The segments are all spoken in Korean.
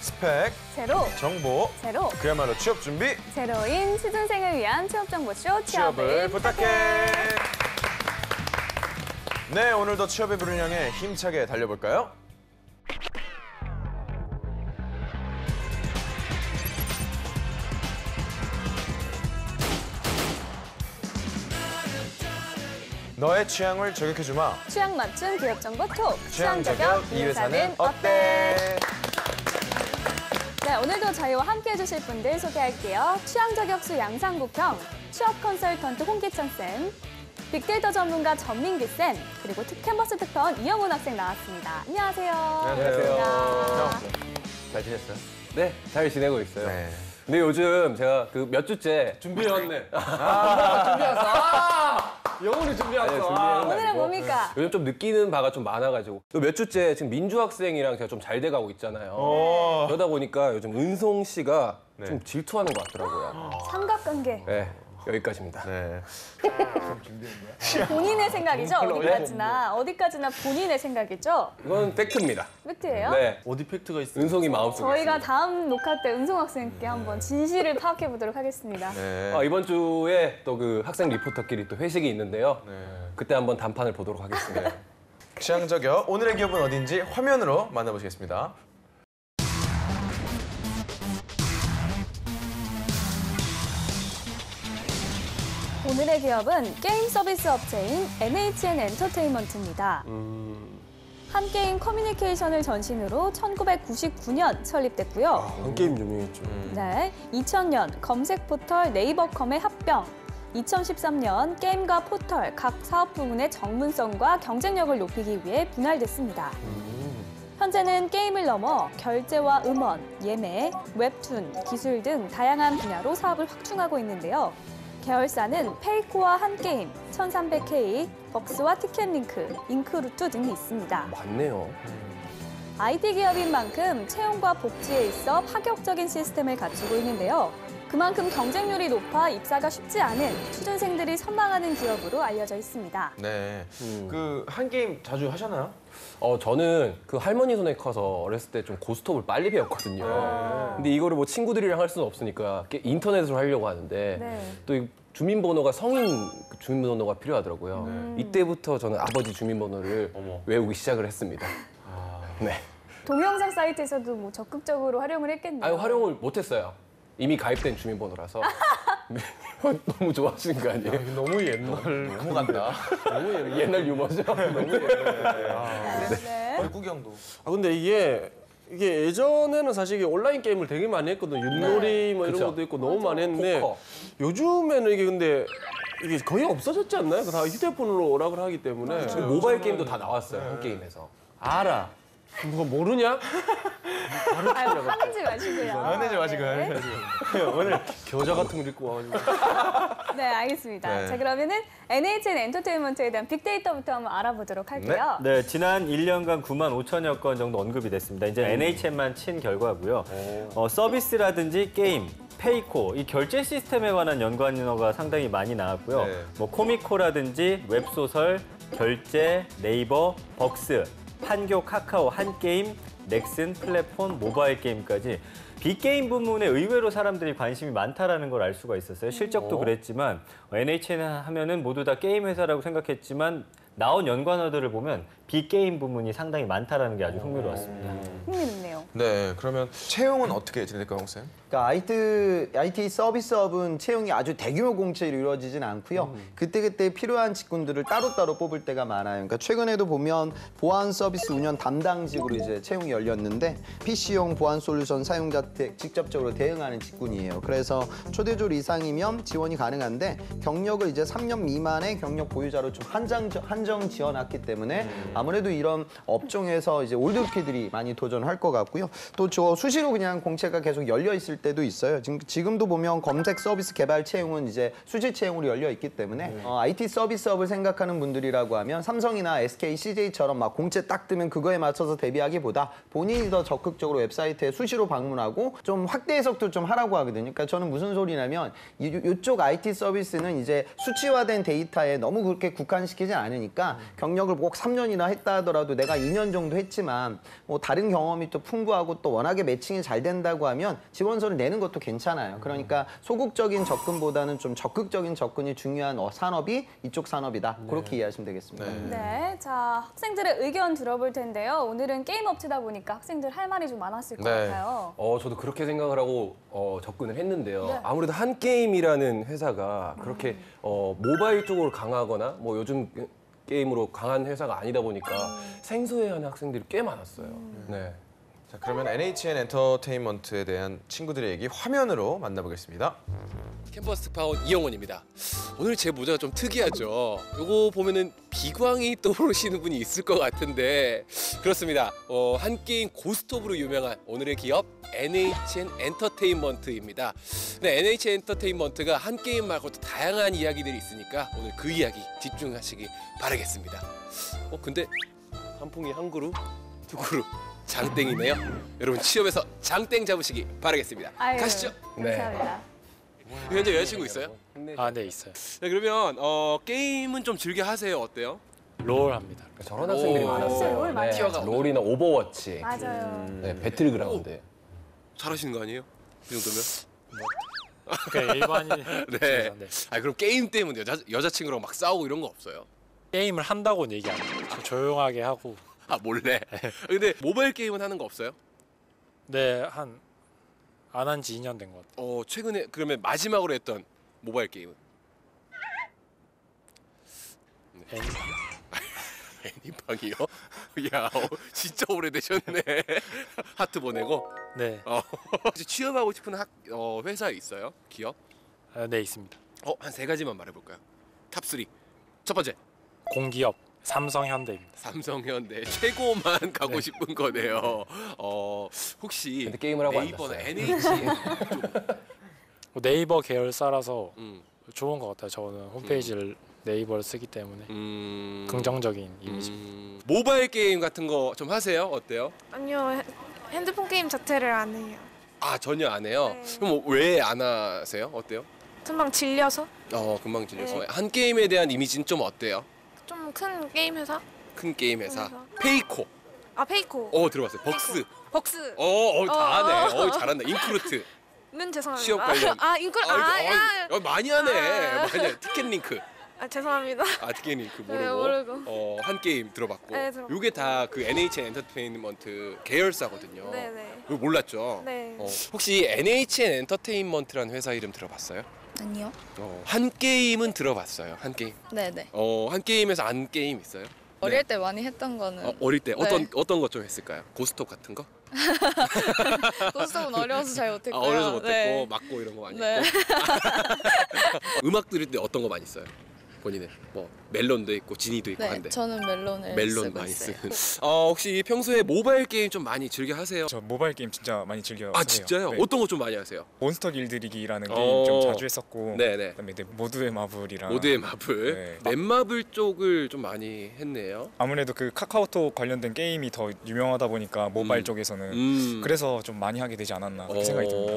스펙 제로, 정보 제로, 그야말로 취업 준비 제로인 취준생을 위한 취업정보쇼 취업을 부탁해. 네, 오늘도 취업의 불을 향해 힘차게 달려볼까요? 너의 취향을 저격해주마. 취향 맞춤 기업정보 톡. 취향 저격 이 회사는 어때? 네, 오늘도 저희와 함께 해주실 분들 소개할게요. 취향 저격수 양상국형, 취업 컨설턴트 홍기천쌤, 빅데이터 전문가 전민기쌤, 그리고 캔버스 특파원 이영훈 학생 나왔습니다. 안녕하세요. 안녕하세요. 반갑습니다. 잘 지냈어요? 네, 잘 지내고 있어요. 네. 근데 요즘 제가 그 몇 주째 준비해왔네. 준비했어. 영훈이 준비했어. 네, 준비해온 거 오늘은 아니고 뭡니까? 요즘 좀 느끼는 바가 좀 많아가지고 몇 주째 지금 민주 학생이랑 제가 좀 잘 돼가고 있잖아요. 그러다 보니까 요즘 은송 씨가 좀 질투하는 것 같더라고요. 삼각관계. 네, 여기까지입니다. 네. 본인의 생각이죠? 어디까지나 본인의 생각이죠? 이건 팩트입니다. 팩트예요? 네, 어디 팩트가 있어요? 은송이 마음속에 저희가 있습니다. 다음 녹화 때 은송 학생께 한번 진실을 파악해 보도록 하겠습니다. 네. 이번 주에 또 그 학생 리포터끼리 또 회식이 있는데요. 그때 한번 단판을 보도록 하겠습니다. 취향 저격 오늘의 기업은 어딘지 화면으로 만나보시겠습니다. 오늘의 기업은 게임 서비스 업체인 NHN 엔터테인먼트입니다. 한 게임 커뮤니케이션을 전신으로 1999년 설립됐고요. 한 게임 유명했죠. 네, 2000년 검색 포털 네이버컴의 합병, 2013년 게임과 포털 각 사업 부문의 전문성과 경쟁력을 높이기 위해 분할됐습니다. 현재는 게임을 넘어 결제와 음원, 예매, 웹툰, 기술 등 다양한 분야로 사업을 확충하고 있는데요. 계열사는 페이코와 한게임, 1300K, 벅스와 티켓링크, 잉크루트 등이 있습니다. 많네요. IT 기업인 만큼 채용과 복지에 있어 파격적인 시스템을 갖추고 있는데요. 그만큼 경쟁률이 높아 입사가 쉽지 않은 취준생들이 선망하는 기업으로 알려져 있습니다. 네. 그 한 게임 자주 하셨나요? 저는 그 할머니 손에 커서 어렸을 때 좀 고스톱을 빨리 배웠거든요. 근데 이거를 뭐 친구들이랑 할 수는 없으니까 인터넷으로 하려고 하는데 네. 또 이 주민번호가 성인 주민번호가 필요하더라고요. 이때부터 저는 아버지 주민번호를 외우기 시작을 했습니다. 네. 동영상 사이트에서도 뭐 적극적으로 활용을 했겠네요. 활용을 못했어요. 이미 가입된 주민번호라서. 너무 좋아하시는 거 아니에요? 너무 옛날 넘어간다. 너무 옛날 유머죠? 너무 옛날. 네. 구경도. 근데 이게 예전에는 사실 이게 온라인 게임을 되게 많이 했거든요. 윷놀이 뭐 이런 그쵸. 것도 있고 너무 많이 했는데 포커. 요즘에는 이게 근데 이게 거의 없어졌지 않나요? 다 휴대폰으로 오락을 하기 때문에. 모바일 게임도 다 나왔어요, 한 게임에서. 알아. 누가 모르냐? 화내지 마시고요. 화내지 마시고. 네. 오늘 겨자 같은 걸 입고 와가지고. 네, 알겠습니다. 네. 자, 그러면은 NHN 엔터테인먼트에 대한 빅데이터부터 한번 알아보도록 할게요. 네, 지난 1년간 9만 5천여 건 정도 언급이 됐습니다. 이제 NHN만 친 결과고요. 서비스라든지 게임, 페이코, 이 결제 시스템에 관한 연관어가 상당히 많이 나왔고요. 네. 뭐 코미코라든지 웹소설, 결제, 네이버, 벅스, 판교, 카카오, 한게임, 넥슨, 플랫폼, 모바일 게임까지 빅게임 부문에 의외로 사람들이 관심이 많다라는 걸 알 수가 있었어요. 실적도 그랬지만 NHN 하면은 모두 다 게임 회사라고 생각했지만 나온 연관어들을 보면 빅게임 부문이 상당히 많다라는 게 아주 흥미로웠습니다. 흥미롭네요. 네, 그러면 채용은 어떻게 진행될까요, 홍 쌤? 그러니까 IT 서비스업은 채용이 아주 대규모 공채로 이루어지진 않고요. 그때그때 필요한 직군들을 따로따로 뽑을 때가 많아요. 그러니까 최근에도 보면 보안 서비스 운영 담당직으로 이제 채용이 열렸는데 PC용 보안 솔루션 사용자한테 직접적으로 대응하는 직군이에요. 그래서 초대졸 이상이면 지원이 가능한데 경력을 이제 3년 미만의 경력 보유자로 좀 한정 지어놨기 때문에 아무래도 이런 업종에서 이제 올드루키들이 많이 도전할 것 같고요. 또 저 수시로 그냥 공채가 계속 열려 있을 때도 있어요. 지금도 보면 검색 서비스 개발 채용은 이제 수시 채용으로 열려 있기 때문에 IT 서비스업을 생각하는 분들이라고 하면 삼성이나 SK, CJ처럼 막 공채 딱 뜨면 그거에 맞춰서 대비하기보다 본인이 더 적극적으로 웹사이트에 수시로 방문하고 좀 확대 해석도 좀 하라고 하거든요. 그러니까 저는 무슨 소리냐면 이쪽 IT 서비스는 이제 수치화된 데이터에 너무 그렇게 국한시키지 않으니까 보니까 경력을 꼭 3년이나 했다 하더라도 내가 2년 정도 했지만 뭐 다른 경험이 또 풍부하고 또 워낙에 매칭이 잘 된다고 하면 지원서를 내는 것도 괜찮아요. 그러니까 소극적인 접근보다는 좀 적극적인 접근이 중요한 산업이 이쪽 산업이다. 그렇게 이해하시면 되겠습니다. 네, 자 학생들의 의견 들어볼 텐데요. 오늘은 게임 업체다 보니까 학생들 할 말이 좀 많았을 것 네. 같아요. 저도 그렇게 생각을 하고 접근을 했는데요. 네. 아무래도 한 게임이라는 회사가 그렇게 모바일 쪽으로 강하거나 뭐 요즘 게임으로 강한 회사가 아니다 보니까 생소해하는 학생들이 꽤 많았어요. 네. 자, 그러면 NHN 엔터테인먼트에 대한 친구들의 얘기 화면으로 만나보겠습니다. 캠퍼스 특파원 이영원입니다. 오늘 제 모자가 좀 특이하죠. 이거 보면은 비광이 떠오르시는 분이 있을 것 같은데 그렇습니다. 한 게임 고스톱으로 유명한 오늘의 기업 NHN 엔터테인먼트입니다. 네, NHN 엔터테인먼트가 한 게임 말고도 다양한 이야기들이 있으니까 오늘 그 이야기 집중하시기 바라겠습니다. 근데 한풍이 한 그루, 두 그루 장땡이네요. 여러분 취업해서 장땡 잡으시기 바라겠습니다. 아유, 가시죠. 감사합니다. 현재 여자친구 있어요? 아, 네, 있어요. 네, 그러면 게임은 좀 즐겨 하세요. 어때요? 롤 합니다. 저런 학생들이 오, 많았어요. 롤 많이 하죠. 롤이나 오버워치, 맞아요. 네, 배틀그라운드. 잘하시는 거 아니에요? 이 정도면? 그러니까 일반인 네. 네. 아 그럼 게임 때문에 여자친구랑 막 싸우고 이런 거 없어요? 게임을 한다고는 얘기 안 해요. 좀 조용하게 하고. 아 몰래? 근데 모바일 게임은 하는 거 없어요? 네, 안 한 지 2년 된 것 같아요. 최근에 그러면 마지막으로 했던 모바일 게임은? 애니팡이요? 야 진짜 오래되셨네. 하트 보내고? 네, 혹시 취업하고 싶은 회사 있어요? 기업? 아, 네, 있습니다. 한 세 가지만 말해볼까요? 탑3. 첫 번째 공기업 삼성, 현대입니다. 삼성, 현대 최고만 가고 네. 싶은 거네요. 혹시 근데 게임을 하고 네이버나 앉았어요. NH 네이버 계열사라서 음, 좋은 것 같아요. 저는 홈페이지를 네이버를 쓰기 때문에 긍정적인 이미지. 모바일 게임 같은 거 좀 하세요? 어때요? 아니요, 핸드폰 게임 자체를 안 해요. 아 전혀 안 해요? 네. 그럼 왜 안 하세요? 어때요? 금방 질려서 금방 질려서 네. 한 게임에 대한 이미지는 좀 어때요? 좀 큰 게임 회사? 큰 게임 회사 회사. 페이코 아, 페이코. 들어봤어요. 벅스 벅스. 다 하네. 어. 잘한다. 인크루트 는 죄송합니다. 취업 관련. 인kur. 많이 하네. 아. 많이 해. 티켓링크 죄송합니다. 티켓링크 네, 모르고 모르고. 한 게임 들어봤고 네, 들어봤고. 요게 다 그 NHN 엔터테인먼트 계열사거든요. 네네. 이거 몰랐죠? 네. 혹시 NHN 엔터테인먼트라는 회사 이름 들어봤어요? 아니요. 한 게임은 들어봤어요. 한 게임. 네네. 한 게임에서 안 게임 있어요? 어릴 때 많이 했던 거는 어릴 때 네. 어떤 것 좀 했을까요? 고스톱 같은 거? 고스톱은 어려워서 잘 못했고요. 어려서 못했고 네. 맞고 이런 거 많이 네. 했고. 음악 들을 때 어떤 거 많이 써요? 본인은 뭐 멜론도 있고 지니도 있고 네, 한데. 저는 멜론을 멜론 쓰고 많이 있어요. 쓰는. 혹시 평소에 모바일 게임 좀 많이 즐겨 하세요? 저 모바일 게임 진짜 많이 즐겨 아 해요. 진짜요? 네. 어떤 거 좀 많이 하세요? 몬스터 길들이기라는 게임 좀 자주 했었고 네네. 그다음에 모두의 마블이랑 모드의 마블, 네. 넷마블 쪽을 좀 많이 했네요. 아무래도 그 카카오톡 관련된 게임이 더 유명하다 보니까 모바일 쪽에서는 그래서 좀 많이 하게 되지 않았나 그렇게 생각이 듭니다.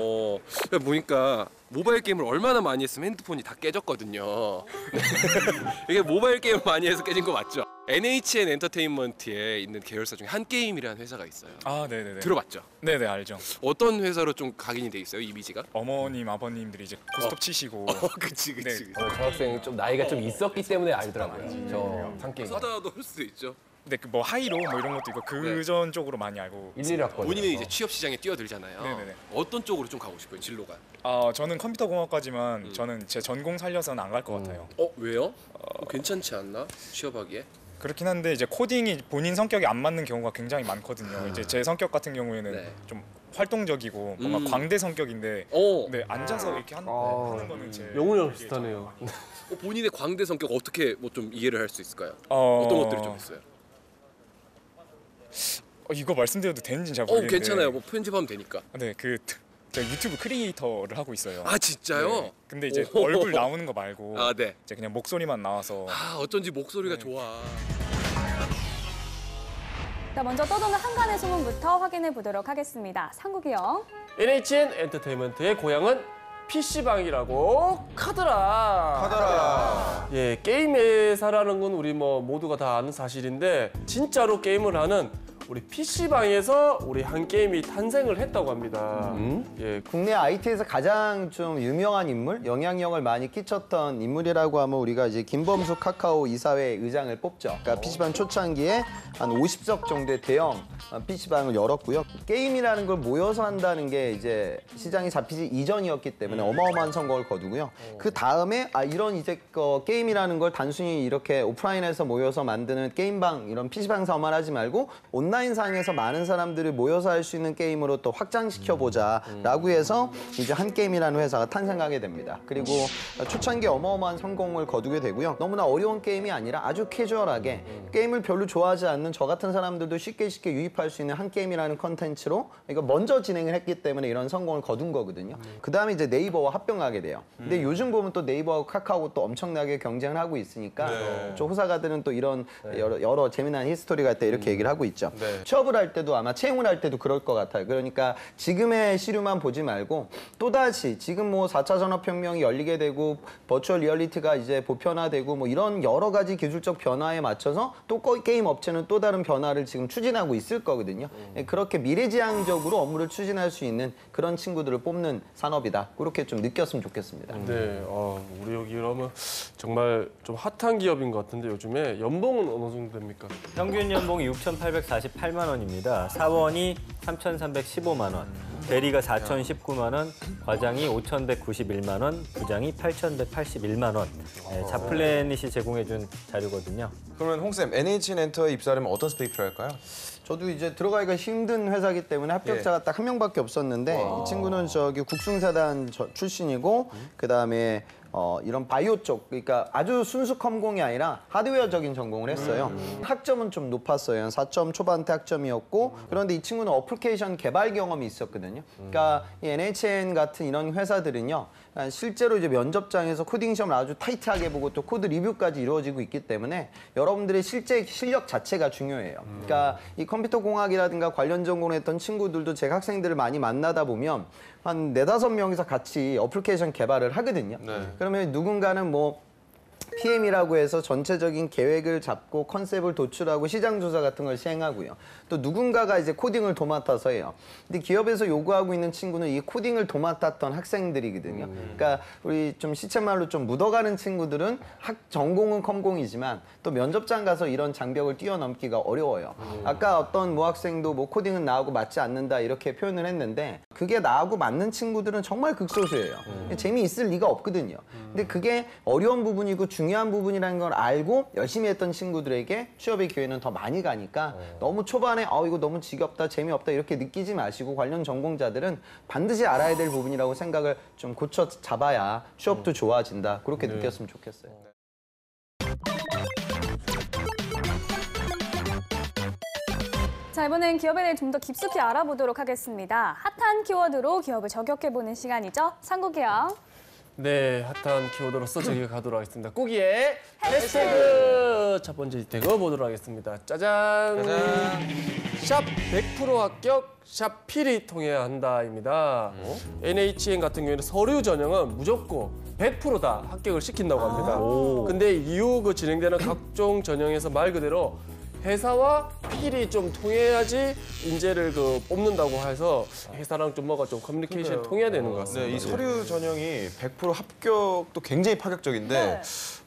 보니까 모바일 게임을 얼마나 많이 했으면 핸드폰이 다 깨졌거든요. 이게 모바일 게임을 많이 해서 깨진 거 맞죠? NHN 엔터테인먼트에 있는 계열사 중에 한 게임이라는 회사가 있어요. 아, 네네네. 들어봤죠? 네네, 알죠. 어떤 회사로 좀 각인이 돼 있어요, 이미지가? 어머님, 아버님들이 이제 고스톱 치시고. 그치. 네. 저 학생 좀 나이가 좀 있었기 때문에 알더라고요. 저 한 게임. 써다 올 수도 있죠. 근데 그 뭐 하이로 뭐 이런 것도 있고 그전 쪽으로 많이 알고. 11학번. 본인은 이제 취업 시장에 뛰어들잖아요. 네네네. 어떤 쪽으로 좀 가고 싶어요, 진로가? 저는 컴퓨터 공학과지만 저는 제 전공 살려서는 안 갈 것 같아요. 왜요? 괜찮지 않나? 취업하기에? 그렇긴 한데 이제 코딩이 본인 성격에 안 맞는 경우가 굉장히 많거든요. 이제 제 성격 같은 경우에는 네. 좀 활동적이고 뭔가 광대 성격인데 네, 앉아서 이렇게 하는 거는 제 영훈이랑 비슷하네요. 본인의 광대 성격 어떻게 뭐 좀 이해를 할 수 있을까요? 어떤 것들이 좀 있어요? 이거 말씀드려도 되는지 잘 모르겠는데. 괜찮아요. 뭐 편집하면 되니까. 네, 저 유튜브 크리에이터를 하고 있어요. 아 진짜요? 네. 근데 이제 오. 얼굴 나오는 거 말고 네. 이제 그냥 목소리만 나와서 어쩐지 목소리가 네. 좋아. 자, 먼저 떠도는 한간의 소문부터 확인해 보도록 하겠습니다. 상국이 형. NHN 엔터테인먼트의 고향은 PC방이라고 카더라. 예, 게임 회사라는 건 우리 뭐 모두가 다 아는 사실인데 진짜로 게임을 하는 우리 PC방에서 우리 한 게임이 탄생을 했다고 합니다. 예, 국내 IT에서 가장 좀 유명한 인물, 영향력을 많이 끼쳤던 인물이라고 하면 우리가 이제 김범수 카카오 이사회 의장을 뽑죠. 그러니까 PC방 초창기에 한 50석 정도의 대형 PC방을 열었고요. 게임이라는 걸 모여서 한다는 게 이제 시장이 잡히지 이전이었기 때문에 어마어마한 성공을 거두고요. 그 다음에 이런 이제 게임이라는 걸 단순히 이렇게 오프라인에서 모여서 만드는 게임방, 이런 PC방 사업만 하지 말고 온라인상에서 많은 사람들이 모여서 할 수 있는 게임으로 또 확장시켜보자라고 해서 이제 한게임이라는 회사가 탄생하게 됩니다. 그리고 초창기에 어마어마한 성공을 거두게 되고요. 너무나 어려운 게임이 아니라 아주 캐주얼하게 게임을 별로 좋아하지 않는 저 같은 사람들도 쉽게 유입할 수 있는 한게임이라는 컨텐츠로 이거 먼저 진행을 했기 때문에 이런 성공을 거둔 거거든요. 그 다음에 이제 네이버와 합병하게 돼요. 근데 요즘 보면 또 네이버하고 카카오가 또 엄청나게 경쟁을 하고 있으니까 저 호사가들은 또 이런 여러 재미난 히스토리가 있다 이렇게 얘기를 하고 있죠. 취업을 할 때도 아마 채용을 할 때도 그럴 것 같아요. 그러니까 지금의 시류만 보지 말고 또다시 지금 뭐 4차 산업혁명이 열리게 되고 버추얼 리얼리티가 이제 보편화되고 뭐 이런 여러 가지 기술적 변화에 맞춰서 또 게임 업체는 또 다른 변화를 지금 추진하고 있을 거거든요. 그렇게 미래지향적으로 업무를 추진할 수 있는 그런 친구들을 뽑는 산업이다. 그렇게 좀 느꼈으면 좋겠습니다. 네, 우리 여기 그러면 정말 좀 핫한 기업인 것 같은데 요즘에 연봉은 어느 정도 됩니까? 평균 연봉이 6,848만 원입니다. 사원이 3,315만 원, 대리가 4,019만 원, 과장이 5,191만 원, 부장이 8,181만 원. 네, 자플래닛이 제공해준 자료거든요. 그러면 홍쌤, NHN엔터에 입사하려면 어떤 스펙이 필요할까요? 저도 이제 들어가기가 힘든 회사이기 때문에 합격자가 딱 한 명밖에 없었는데 이 친구는 저기 국승사단 출신이고 그다음에 이런 바이오 쪽, 그러니까 아주 순수 컴공이 아니라 하드웨어적인 전공을 했어요. 학점은 좀 높았어요. 한 4점 초반대 학점이었고 그런데 이 친구는 어플리케이션 개발 경험이 있었거든요. 그러니까 이 NHN 같은 이런 회사들은요. 실제로 이제 면접장에서 코딩 시험을 아주 타이트하게 보고 또 코드 리뷰까지 이루어지고 있기 때문에 여러분들의 실제 실력 자체가 중요해요. 그러니까 이 컴퓨터 공학이라든가 관련 전공을 했던 친구들도 제가 학생들을 많이 만나다 보면 한 4~5명이서 같이 어플리케이션 개발을 하거든요. 그러면 누군가는 뭐 PM이라고 해서 전체적인 계획을 잡고 컨셉을 도출하고 시장 조사 같은 걸 시행하고요. 또 누군가가 이제 코딩을 도맡아서 해요. 근데 기업에서 요구하고 있는 친구는 이 코딩을 도맡았던 학생들이거든요. 그러니까 우리 좀 시쳇말로 좀 묻어가는 친구들은 전공은 컴공이지만 또 면접장 가서 이런 장벽을 뛰어넘기가 어려워요. 아까 어떤 모 학생도 뭐 코딩은 나하고 맞지 않는다 이렇게 표현을 했는데 그게 나하고 맞는 친구들은 정말 극소수예요. 재미있을 리가 없거든요. 근데 그게 어려운 부분이고 중요한 부분이라는 걸 알고 열심히 했던 친구들에게 취업의 기회는 더 많이 가니까 너무 초반에 이거 너무 지겹다, 재미없다 이렇게 느끼지 마시고 관련 전공자들은 반드시 알아야 될 부분이라고 생각을 좀 고쳐 잡아야 취업도 좋아진다. 그렇게 느꼈으면 좋겠어요. 자, 이번엔 기업에 대해 좀 더 깊숙이 알아보도록 하겠습니다. 핫한 키워드로 기업을 저격해보는 시간이죠. 상국이요. 네, 핫한 키워드로서 저희가 가도록 하겠습니다. 꾸기의 해시태그! 첫 번째 해시태그 보도록 하겠습니다. 짜잔! 샵 100% 합격, 샵 필히 통해야 한다입니다. NHN 같은 경우에는 서류 전형은 무조건 100%다 합격을 시킨다고 합니다. 근데 이후 그 진행되는 각종 전형에서 말 그대로 회사와 필히 좀 통해야지 인재를 뽑는다고 해서 회사랑 좀 뭐가 좀 커뮤니케이션이 통해야 되는 것 같습니다. 네, 이 서류 전형이 100% 합격도 굉장히 파격적인데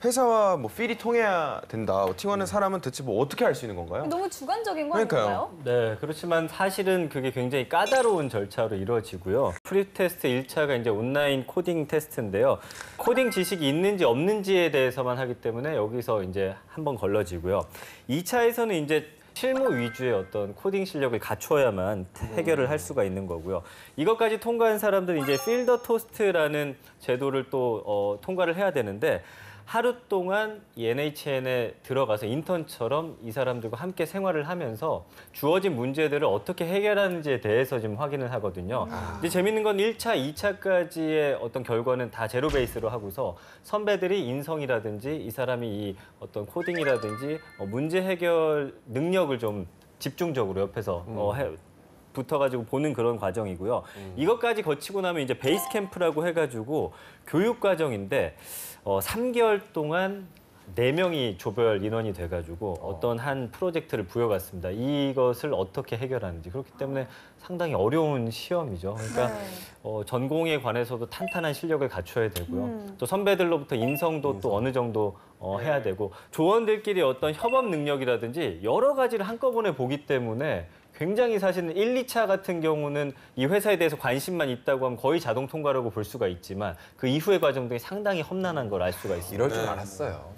회사와 뭐 필이 통해야 된다. 팀원의 사람은 대체 뭐 어떻게 할 수 있는 건가요? 너무 주관적인 거 그러니까요. 아닌가요? 네, 그렇지만 사실은 그게 굉장히 까다로운 절차로 이루어지고요. 프리테스트 1차가 이제 온라인 코딩 테스트인데요. 코딩 지식이 있는지 없는지에 대해서만 하기 때문에 여기서 이제 한번 걸러지고요. 2차에서는 이제 실무 위주의 어떤 코딩 실력을 갖춰야만 해결을 할 수가 있는 거고요. 이것까지 통과한 사람들은 이제 필더 토스트라는 제도를 또 통과를 해야 되는데 하루 동안 이 NHN에 들어가서 인턴처럼 이 사람들과 함께 생활을 하면서 주어진 문제들을 어떻게 해결하는지에 대해서 지금 확인을 하거든요. 이제 재밌는 건 1차, 2차까지의 어떤 결과는 다 제로 베이스로 하고서 선배들이 인성이라든지 이 사람이 이 어떤 코딩이라든지 문제 해결 능력을 좀 집중적으로 옆에서 붙어가지고 보는 그런 과정이고요. 이것까지 거치고 나면 이제 베이스 캠프라고 해가지고 교육 과정인데 3개월 동안 4명이 조별 인원이 돼가지고 어떤 한 프로젝트를 부여받습니다. 이것을 어떻게 해결하는지. 그렇기 때문에 상당히 어려운 시험이죠. 그러니까 전공에 관해서도 탄탄한 실력을 갖춰야 되고요. 또 선배들로부터 인성도 또 어느 정도 해야 되고 조원들끼리 어떤 협업 능력이라든지 여러 가지를 한꺼번에 보기 때문에 굉장히 사실은 1, 2차 같은 경우는 이 회사에 대해서 관심만 있다고 하면 거의 자동 통과라고 볼 수가 있지만 그 이후의 과정들이 상당히 험난한 걸 알 수가 있습니다. 이럴 줄 알았어요.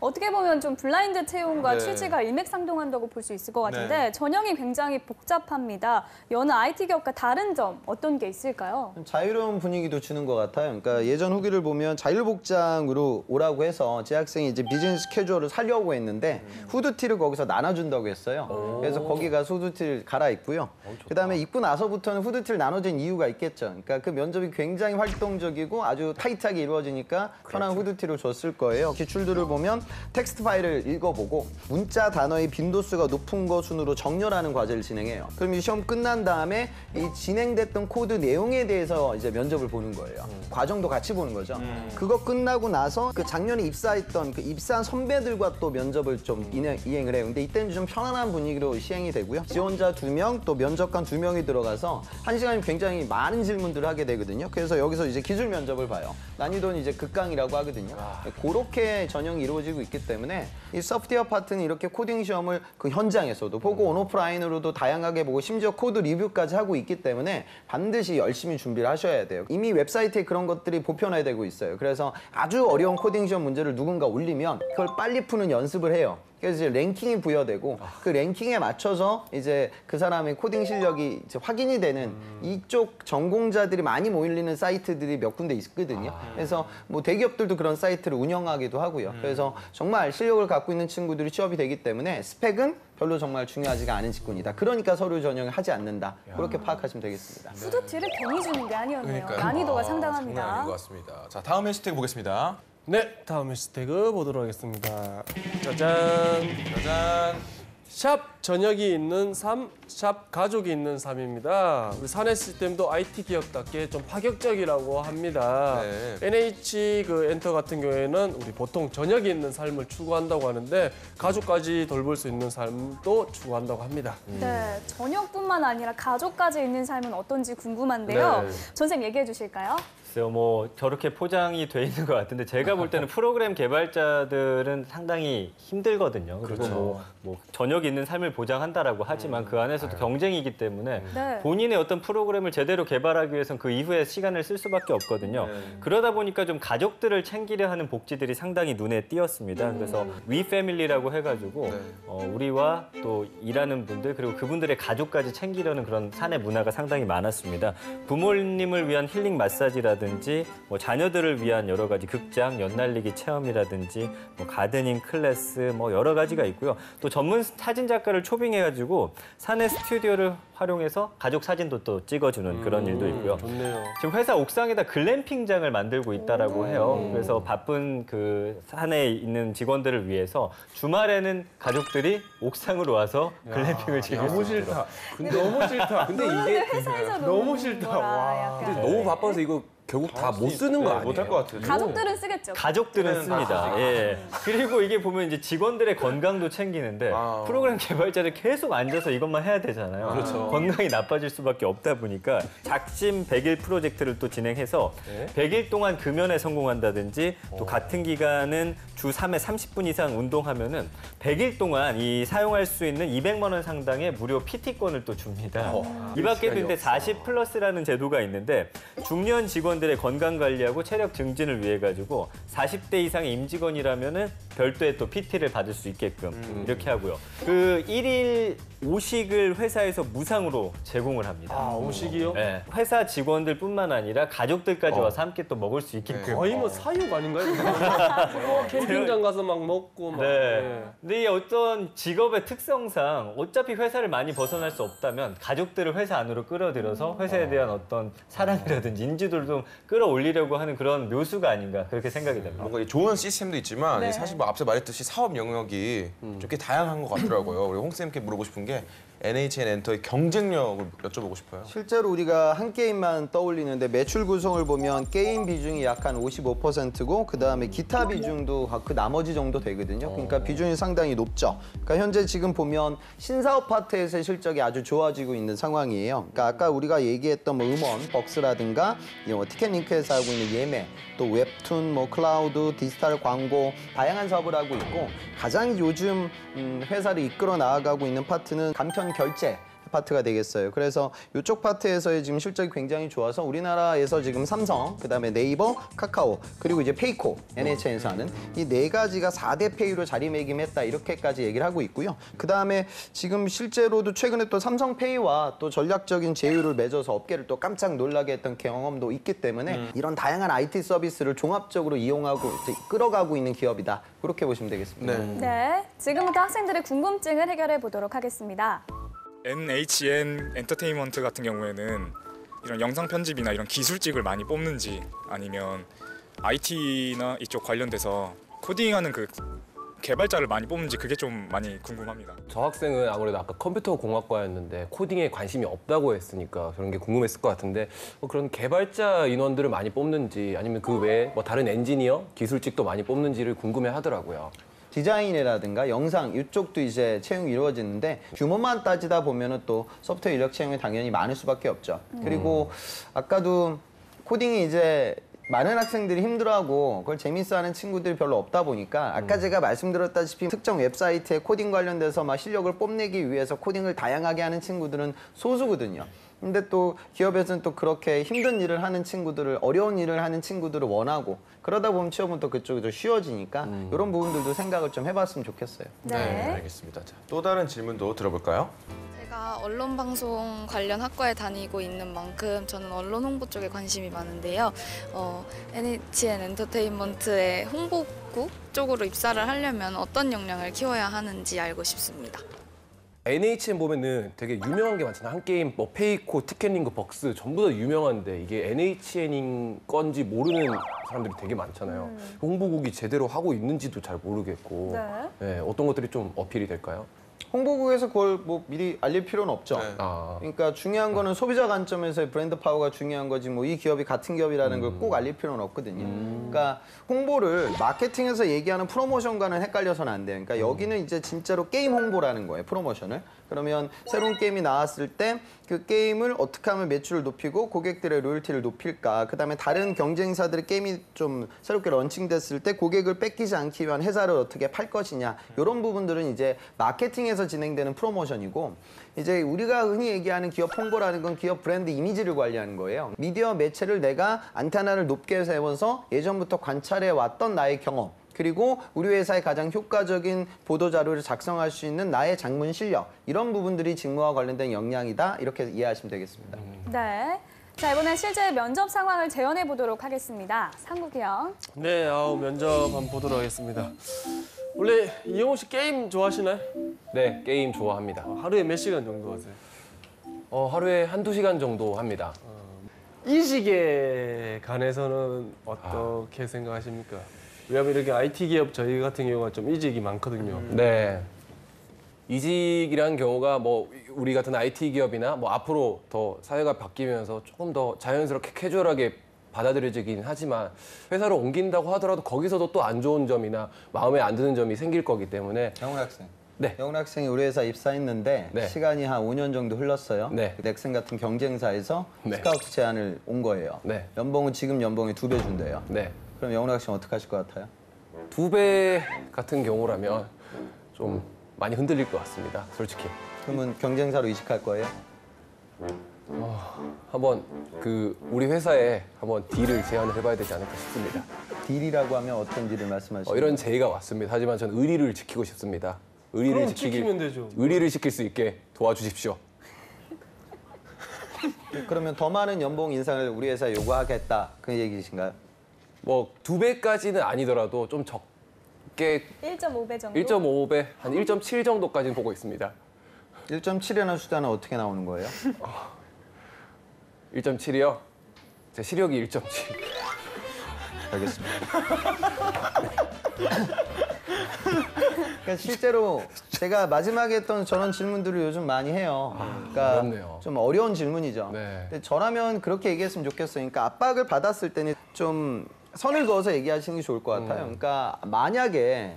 어떻게 보면 좀 블라인드 채용과 네. 취지가 일맥상통한다고 볼 수 있을 것 같은데 전형이 굉장히 복잡합니다. 여느 IT 기업과 다른 점 어떤 게 있을까요? 자유로운 분위기도 주는 것 같아요. 그러니까 예전 후기를 보면 자율복장으로 오라고 해서 재학생이 이제 비즈니스 캐주얼을 살려고 했는데 후드티를 거기서 나눠준다고 했어요. 그래서 거기 가서 후드티를 갈아입고요. 그다음에 입고 나서부터는 후드티를 나눠준 이유가 있겠죠. 그러니까 그 면접이 굉장히 활동적이고 아주 타이트하게 이루어지니까 편한 후드티를 줬을 거예요. 기출들을 보면 텍스트 파일을 읽어보고 문자 단어의 빈도수가 높은 거 순으로 정렬하는 과제를 진행해요. 그럼 이 시험 끝난 다음에 이 진행됐던 코드 내용에 대해서 이제 면접을 보는 거예요. 과정도 같이 보는 거죠. 그거 끝나고 나서 그 작년에 입사했던 그 입사한 선배들과 또 면접을 좀 이행을 해요. 근데 이때는 좀 편안한 분위기로 시행이 되고요. 지원자 2명, 또 면접관 2명이 들어가서 1시간이 굉장히 많은 질문들을 하게 되거든요. 그래서 여기서 이제 기술 면접을 봐요. 난이도는 이제 극강이라고 하거든요. 그렇게 전형이 이루어지고 있기 때문에 이 소프트웨어 파트는 이렇게 코딩 시험을 그 현장에서도 보고 온오프라인으로도 다양하게 보고 심지어 코드 리뷰까지 하고 있기 때문에 반드시 열심히 준비를 하셔야 돼요. 이미 웹사이트에 그런 것들이 보편화되고 있어요. 그래서 아주 어려운 코딩 시험 문제를 누군가 올리면 그걸 빨리 푸는 연습을 해요. 그래서 이제 랭킹이 부여되고 그 랭킹에 맞춰서 이제 그 사람의 코딩 실력이 이제 확인이 되는 이쪽 전공자들이 많이 모이는 사이트들이 몇 군데 있거든요. 그래서 뭐 대기업들도 그런 사이트를 운영하기도 하고요. 그래서 정말 실력을 갖고 있는 친구들이 취업이 되기 때문에 스펙은 별로 정말 중요하지가 않은 직군이다. 그러니까 서류 전형을 하지 않는다. 그렇게 파악하시면 되겠습니다. 후드티를 괜히 주는 게 아니었네요. 그러니까요. 난이도가 장난 상당합니다. 아닌 것 같습니다. 자, 다음 해시태그 보겠습니다. 네, 다음 해시태그 보도록 하겠습니다. 짜잔. 짜잔. 샵 저녁이 있는 삶, 샵 가족이 있는 삶입니다. 우리 사내 시스템도 IT 기업답게 좀 파격적이라고 합니다. 네. NH 그 엔터 같은 경우에는 우리 보통 저녁이 있는 삶을 추구한다고 하는데 가족까지 돌볼 수 있는 삶도 추구한다고 합니다. 네, 저녁뿐만 아니라 가족까지 있는 삶은 어떤지 궁금한데요. 네. 전쌤 얘기해 주실까요? 글쎄요, 뭐 저렇게 포장이 돼 있는 것 같은데 제가 볼 때는 프로그램 개발자들은 상당히 힘들거든요. 그리고 뭐 저녁 있는 삶을 보장한다라고 하지만 그 안에서도 경쟁이기 때문에 네. 본인의 어떤 프로그램을 제대로 개발하기 위해서는 그 이후에 시간을 쓸 수밖에 없거든요. 그러다 보니까 좀 가족들을 챙기려 하는 복지들이 상당히 눈에 띄었습니다. 그래서 위 패밀리라고 해가지고 우리와 또 일하는 분들 그리고 그분들의 가족까지 챙기려는 그런 사내 문화가 상당히 많았습니다. 부모님을 위한 힐링 마사지라든지 뭐 자녀들을 위한 여러 가지 극장, 연날리기 체험이라든지 뭐 가드닝 클래스 뭐 여러 가지가 있고요. 또 전문 사진 작가를 초빙해가지고 사내 스튜디오를 활용해서 가족 사진도 또 찍어주는 그런 일도 있고요. 좋네요. 지금 회사 옥상에다 글램핑장을 만들고 있다라고 해요. 그래서 바쁜 그 산에 있는 직원들을 위해서 주말에는 가족들이 옥상으로 와서 글램핑을 즐길 수 너무 있도록. 싫다. 근데 너무 싫다. 근데 이게 회사에서 너무 싫다. 와. 근데 너무 바빠서 이거 결국 다 못 쓰는 거 아니에요? 못할 것 같아요. 가족들은 쓰겠죠. 가족들은 씁니다. 예. 그리고 이게 보면 이제 직원들의 건강도 챙기는데 프로그램 개발자들 계속 앉아서 이것만 해야 되잖아요. 그렇죠. 건강이 나빠질 수밖에 없다 보니까 작심 100일 프로젝트를 또 진행해서 100일 동안 금연에 성공한다든지 또 같은 기간은 주 3회 30분 이상 운동하면은 100일 동안 이 사용할 수 있는 200만 원 상당의 무료 PT권을 또 줍니다. 이 밖에도 이제 40 플러스라는 제도가 있는데 중년 직원들의 건강 관리하고 체력 증진을 위해 가지고 40대 이상의 임직원이라면은 별도의 또 PT를 받을 수 있게끔 이렇게 하고요. 그 1일 오식을 회사에서 무상으로 제공을 합니다. 아, 오식이요? 네. 회사 직원들뿐만 아니라 가족들까지 와서 함께 또 먹을 수 있게끔. 거의 뭐 사육 아닌가요? 캠핑장 가서 막 먹고 막. 네. 근데 이 어떤 직업의 특성상 어차피 회사를 많이 벗어날 수 없다면 가족들을 회사 안으로 끌어들여서 회사에 대한 어떤 사랑이라든지 인지도를 좀 끌어올리려고 하는 그런 묘수가 아닌가 그렇게 생각이 됩니다. 뭔가 좋은 시스템도 있지만 네. 사실 뭐 앞서 말했듯이 사업 영역이 좀 꽤 다양한 것 같더라고요. 우리 홍 쌤께 물어보고 싶은 게 NHN 엔터의 경쟁력을 여쭤보고 싶어요. 실제로 우리가 한 게임만 떠올리는데 매출 구성을 보면 게임 비중이 약 한 55%고 그다음에 기타 비중도 그 나머지 정도 되거든요. 그러니까 비중이 상당히 높죠. 그러니까 현재 지금 보면 신사업 파트에서의 실적이 아주 좋아지고 있는 상황이에요. 그러니까 아까 우리가 얘기했던 뭐 음원, 벅스라든가 티켓링크에서 하고 있는 예매, 또 웹툰, 뭐 클라우드, 디지털 광고 다양한 사업을 하고 있고 가장 요즘 회사를 이끌어 나아가고 있는 파트는 간편 결제 파트가 되겠어요. 그래서 이쪽 파트에서의 지금 실적이 굉장히 좋아서 우리나라에서 지금 삼성, 그다음에 네이버, 카카오, 그리고 이제 페이코, NHN에서 하는 이 네 가지가 4대 페이로 자리매김했다 이렇게까지 얘기를 하고 있고요. 그다음에 지금 실제로도 최근에 또 삼성페이와 또 전략적인 제휴를 맺어서 업계를 또 깜짝 놀라게 했던 경험도 있기 때문에 이런 다양한 IT 서비스를 종합적으로 이용하고 끌어가고 있는 기업이다. 그렇게 보시면 되겠습니다. 네, 지금부터 학생들의 궁금증을 해결해 보도록 하겠습니다. NHN 엔터테인먼트 같은 경우에는 이런 영상 편집이나 이런 기술직을 많이 뽑는지 아니면 IT나 이쪽 관련돼서 코딩하는 그 개발자를 많이 뽑는지 그게 좀 많이 궁금합니다. 저 학생은 아무래도 아까 컴퓨터 공학과였는데 코딩에 관심이 없다고 했으니까 그런 게 궁금했을 것 같은데 그런 개발자 인원들을 많이 뽑는지 아니면 그 외에 뭐 다른 엔지니어, 기술직도 많이 뽑는지를 궁금해 하더라고요. 디자인이라든가 영상 이쪽도 이제 채용이 이루어지는데 규모만 따지다 보면은 또 소프트웨어 인력 채용이 당연히 많을 수밖에 없죠. 그리고 아까도 코딩이 이제 많은 학생들이 힘들어하고 그걸 재밌어하는 친구들이 별로 없다 보니까 아까 제가 말씀드렸다시피 특정 웹사이트에 코딩 관련돼서 막 실력을 뽐내기 위해서 코딩을 다양하게 하는 친구들은 소수거든요. 근데 또 기업에서는 또 그렇게 힘든 일을 하는 친구들을 어려운 일을 하는 친구들을 원하고 그러다 보면 취업은 또 그쪽이 더 쉬워지니까 이런 부분들도 생각을 좀 해봤으면 좋겠어요. 네. 알겠습니다. 자, 또 다른 질문도 들어볼까요? 제가 언론방송 관련 학과에 다니고 있는 만큼 저는 언론 홍보 쪽에 관심이 많은데요. NHN 엔터테인먼트의 홍보국 쪽으로 입사를 하려면 어떤 역량을 키워야 하는지 알고 싶습니다. NHN 보면은 되게 유명한 게 많잖아요. 한 게임, 뭐 페이코, 티켓링크, 벅스 전부 다 유명한데 이게 NHN인 건지 모르는 사람들이 되게 많잖아요. 홍보국이 제대로 하고 있는지도 잘 모르겠고 네, 어떤 것들이 좀 어필이 될까요? 홍보국에서 그걸 뭐 미리 알릴 필요는 없죠. 그러니까 중요한 거는 소비자 관점에서의 브랜드 파워가 중요한 거지 뭐 이 기업이 같은 기업이라는 걸 꼭 알릴 필요는 없거든요. 그러니까 홍보를 마케팅에서 얘기하는 프로모션과는 헷갈려서는 안 돼요. 그러니까 여기는 이제 진짜로 게임 홍보라는 거예요, 프로모션을. 그러면 새로운 게임이 나왔을 때 그 게임을 어떻게 하면 매출을 높이고 고객들의 로열티를 높일까. 그다음에 다른 경쟁사들의 게임이 좀 새롭게 런칭됐을 때 고객을 뺏기지 않기 위한 회사를 어떻게 팔 것이냐. 이런 부분들은 이제 마케팅에서 진행되는 프로모션이고 이제 우리가 흔히 얘기하는 기업 홍보라는 건 기업 브랜드 이미지를 관리하는 거예요. 미디어 매체를 내가 안테나를 높게 세워서 예전부터 관찰해 왔던 나의 경험 그리고 우리 회사의 가장 효과적인 보도 자료를 작성할 수 있는 나의 작문 실력 이런 부분들이 직무와 관련된 역량이다 이렇게 이해하시면 되겠습니다. 네. 자, 이번엔 실제 면접 상황을 재현해 보도록 하겠습니다. 상국이 형. 네, 면접 한번 보도록 하겠습니다. 원래 이용호 씨 게임 좋아하시나요? 네, 게임 좋아합니다. 하루에 몇 시간 정도 하세요? 하루에 한두 시간 정도 합니다. 이직에 관해서는 어떻게 생각하십니까? 왜냐하면 이렇게 IT 기업 저희 같은 경우가 좀 이직이 많거든요. 네. 이직이라는 경우가 뭐 우리 같은 IT 기업이나 뭐 앞으로 더 사회가 바뀌면서 조금 더 자연스럽게 캐주얼하게 받아들여지긴 하지만 회사를 옮긴다고 하더라도 거기서도 또 안 좋은 점이나 마음에 안 드는 점이 생길 거기 때문에 영훈 학생. 네. 영훈 학생이 우리 회사 입사했는데 네. 시간이 한 5년 정도 흘렀어요. 네. 넥슨 같은 경쟁사에서 네. 스카우트 제안을 온 거예요. 네. 연봉은 지금 연봉의 2배 준대요. 네. 그럼 영훈 학생 어떻게 하실 것 같아요? 2배 같은 경우라면 좀 많이 흔들릴 것 같습니다. 솔직히. 그러면 경쟁사로 이직할 거예요? 한번 우리 회사에 한번 딜을 제안을 해봐야 되지 않을까 싶습니다. 딜이라고 하면 어떤 딜을 말씀하시나요? 이런 제의가 왔습니다. 하지만 저는 의리를 지키고 싶습니다. 그럼 지키면 되죠. 의리를 지킬 수 있게 도와주십시오. 그러면 더 많은 연봉 인상을 우리 회사에 요구하겠다 그 얘기이신가요? 뭐 2배까지는 아니더라도 좀 적게 1.5배 정도? 1.5배, 한 1.7 정도까지는 보고 있습니다. 1.7이라는 숫자는 어떻게 나오는 거예요? 1.7이요? 제 시력이 1.7. 알겠습니다. 그러니까 실제로 제가 마지막에 했던 저런 질문들을 요즘 많이 해요. 그러니까 그렇네요. 좀 어려운 질문이죠. 네. 근데 저라면 그렇게 얘기했으면 좋겠어요. 그러니까 압박을 받았을 때는 좀 선을 그어서 얘기하시는 게 좋을 것 같아요. 그러니까 만약에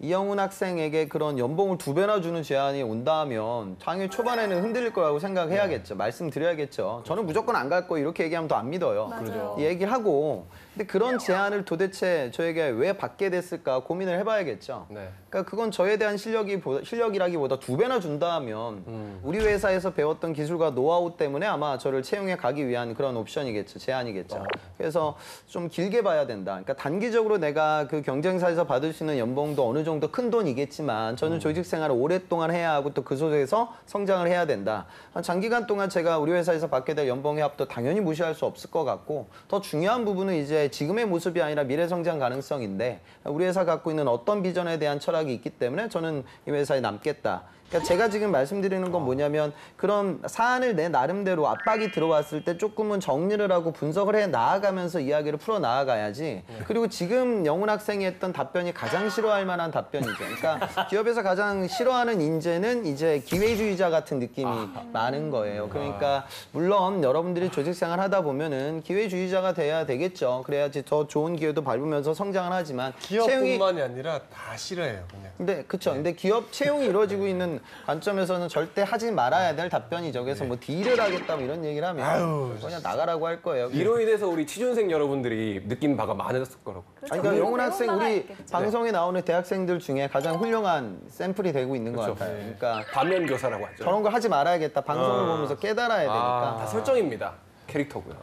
이영훈 학생에게 그런 연봉을 2배나 주는 제안이 온다면 당연히 초반에는 흔들릴 거라고 생각해야겠죠. 말씀드려야겠죠. 저는 무조건 안 갈 거예요. 이렇게 얘기하면 더 안 믿어요. 맞아요. 이 얘기를 하고 근데 그런 제안을 도대체 저에게 왜 받게 됐을까 고민을 해봐야겠죠. 네. 그러니까 그건 저에 대한 실력이라기보다 2배나 준다면 우리 회사에서 배웠던 기술과 노하우 때문에 아마 저를 채용해 가기 위한 그런 옵션이겠죠. 제안이겠죠. 그래서 좀 길게 봐야 된다. 그러니까 단기적으로 내가 그 경쟁사에서 받을 수 있는 연봉도 어느 정도 큰 돈이겠지만 저는 조직 생활을 오랫동안 해야 하고 또 그 속에서 성장을 해야 된다. 장기간 동안 제가 우리 회사에서 받게 될 연봉의 합도 당연히 무시할 수 없을 것 같고 더 중요한 부분은 이제 지금의 모습이 아니라 미래 성장 가능성인데 우리 회사 갖고 있는 어떤 비전에 대한 철학이 있기 때문에 저는 이 회사에 남겠다. 그러니까 제가 지금 말씀드리는 건 뭐냐면 그런 사안을 내 나름대로 압박이 들어왔을 때 조금은 정리를 하고 분석을 해 나아가면서 이야기를 풀어 나아가야지. 그리고 지금 영훈 학생이 했던 답변이 가장 싫어할 만한 답변이죠. 그러니까 기업에서 가장 싫어하는 인재는 이제 기회주의자 같은 느낌이 많은 거예요. 그러니까 물론 여러분들이 조직 생활 하다 보면은 기회주의자가 돼야 되겠죠. 그래야지 더 좋은 기회도 밟으면서 성장을 하지만 기업뿐만이 아니라 다 싫어해요. 그냥. 근데 그쵸. 근데 기업 채용이 이루어지고 있는 관점에서는 절대 하지 말아야 될 답변이죠. 그래서 뭐 딜을 하겠다 뭐 이런 얘기를 하면 그냥 나가라고 할 거예요. 이로 인해서 우리 취준생 여러분들이 느낀 바가 많았을 거라고. 아니, 그러니까 영훈 학생 배운 바가 우리 있겠죠. 방송에 나오는 대학생들 중에 가장 훌륭한 샘플이 되고 있는 것 같아요. 그러니까 반면 교사라고 하죠. 저런 거 하지 말아야겠다. 방송을 보면서 깨달아야 되니까. 다 설정입니다. 캐릭터고요.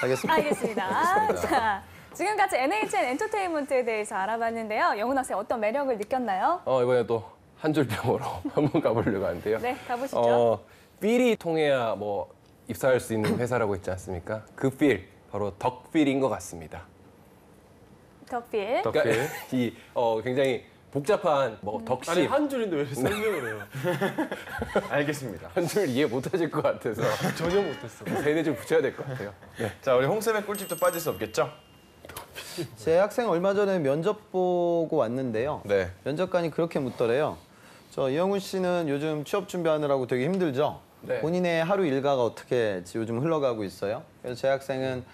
알겠습니다. 알겠습니다. 자, 지금까지 NHN 엔터테인먼트에 대해서 알아봤는데요. 영훈 학생 어떤 매력을 느꼈나요? 이번에 또 한 줄 평으로 한번 가보려고 하는데요. 네, 가보시죠. 필이 통해야 뭐 입사할 수 있는 회사라고 있지 않습니까? 그 필, 바로 덕필인 것 같습니다. 덕필. 그러니까 이 굉장히 복잡한 뭐 아니 덕심 한 줄인데 왜 이렇게 설명을 해요? 알겠습니다. 한 줄 이해 못하실 것 같아서 전혀 못했어. 세네 줄 붙여야 될 것 같아요. 네. 자, 우리 홍쌤의 꿀팁도 빠질 수 없겠죠? 제 학생 얼마 전에 면접 보고 왔는데요. 네. 면접관이 그렇게 묻더래요. 저 이영훈 씨는 요즘 취업 준비하느라고 되게 힘들죠? 네. 본인의 하루 일과가 어떻게 요즘 흘러가고 있어요? 그래서 제 학생은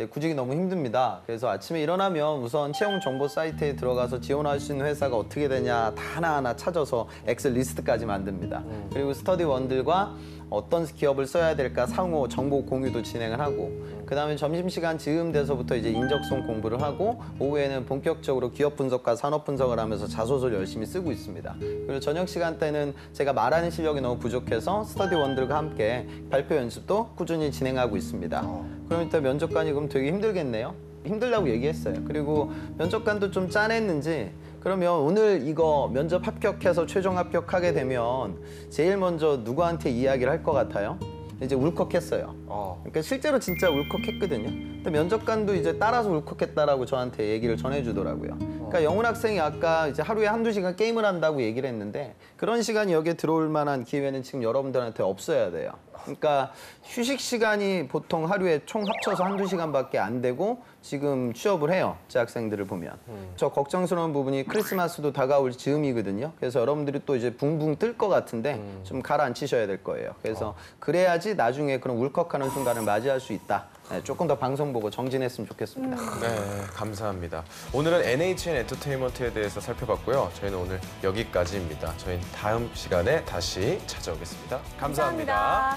구직이 너무 힘듭니다. 그래서 아침에 일어나면 우선 채용 정보 사이트에 들어가서 지원할 수 있는 회사가 어떻게 되냐 다 하나하나 찾아서 엑셀 리스트까지 만듭니다. 그리고 스터디원들과 어떤 기업을 써야 될까 상호 정보 공유도 진행을 하고 그다음에 점심시간 즈음 돼서부터 이제 인적성 공부를 하고 오후에는 본격적으로 기업 분석과 산업 분석을 하면서 자소서를 열심히 쓰고 있습니다. 그리고 저녁 시간 때는 제가 말하는 실력이 너무 부족해서 스터디원들과 함께 발표 연습도 꾸준히 진행하고 있습니다. 그럼 일단 면접관이 그럼 되게 힘들겠네요. 힘들다고 얘기했어요. 그리고 면접관도 좀 짠했는지 그러면 오늘 이거 면접 합격해서 최종 합격하게 되면 제일 먼저 누구한테 이야기를 할 것 같아요? 이제 울컥했어요. 그러니까 실제로 진짜 울컥했거든요. 근데 면접관도 이제 따라서 울컥했다라고 저한테 얘기를 전해주더라고요. 그러니까 영훈 학생이 아까 이제 하루에 한두 시간 게임을 한다고 얘기를 했는데 그런 시간이 여기에 들어올 만한 기회는 지금 여러분들한테 없어야 돼요. 그러니까 휴식 시간이 보통 하루에 총 합쳐서 한두 시간밖에 안 되고 지금 취업을 해요. 제 학생들을 보면. 저 걱정스러운 부분이 크리스마스도 다가올 즈음이거든요. 그래서 여러분들이 또 이제 붕붕 뜰 것 같은데 좀 가라앉히셔야 될 거예요. 그래서 그래야지 나중에 그런 울컥하는 순간을 맞이할 수 있다. 네, 조금 더 방송 보고 정진했으면 좋겠습니다. 네, 감사합니다. 오늘은 NHN 엔터테인먼트에 대해서 살펴봤고요. 저희는 오늘 여기까지입니다. 저희는 다음 시간에 다시 찾아오겠습니다. 감사합니다.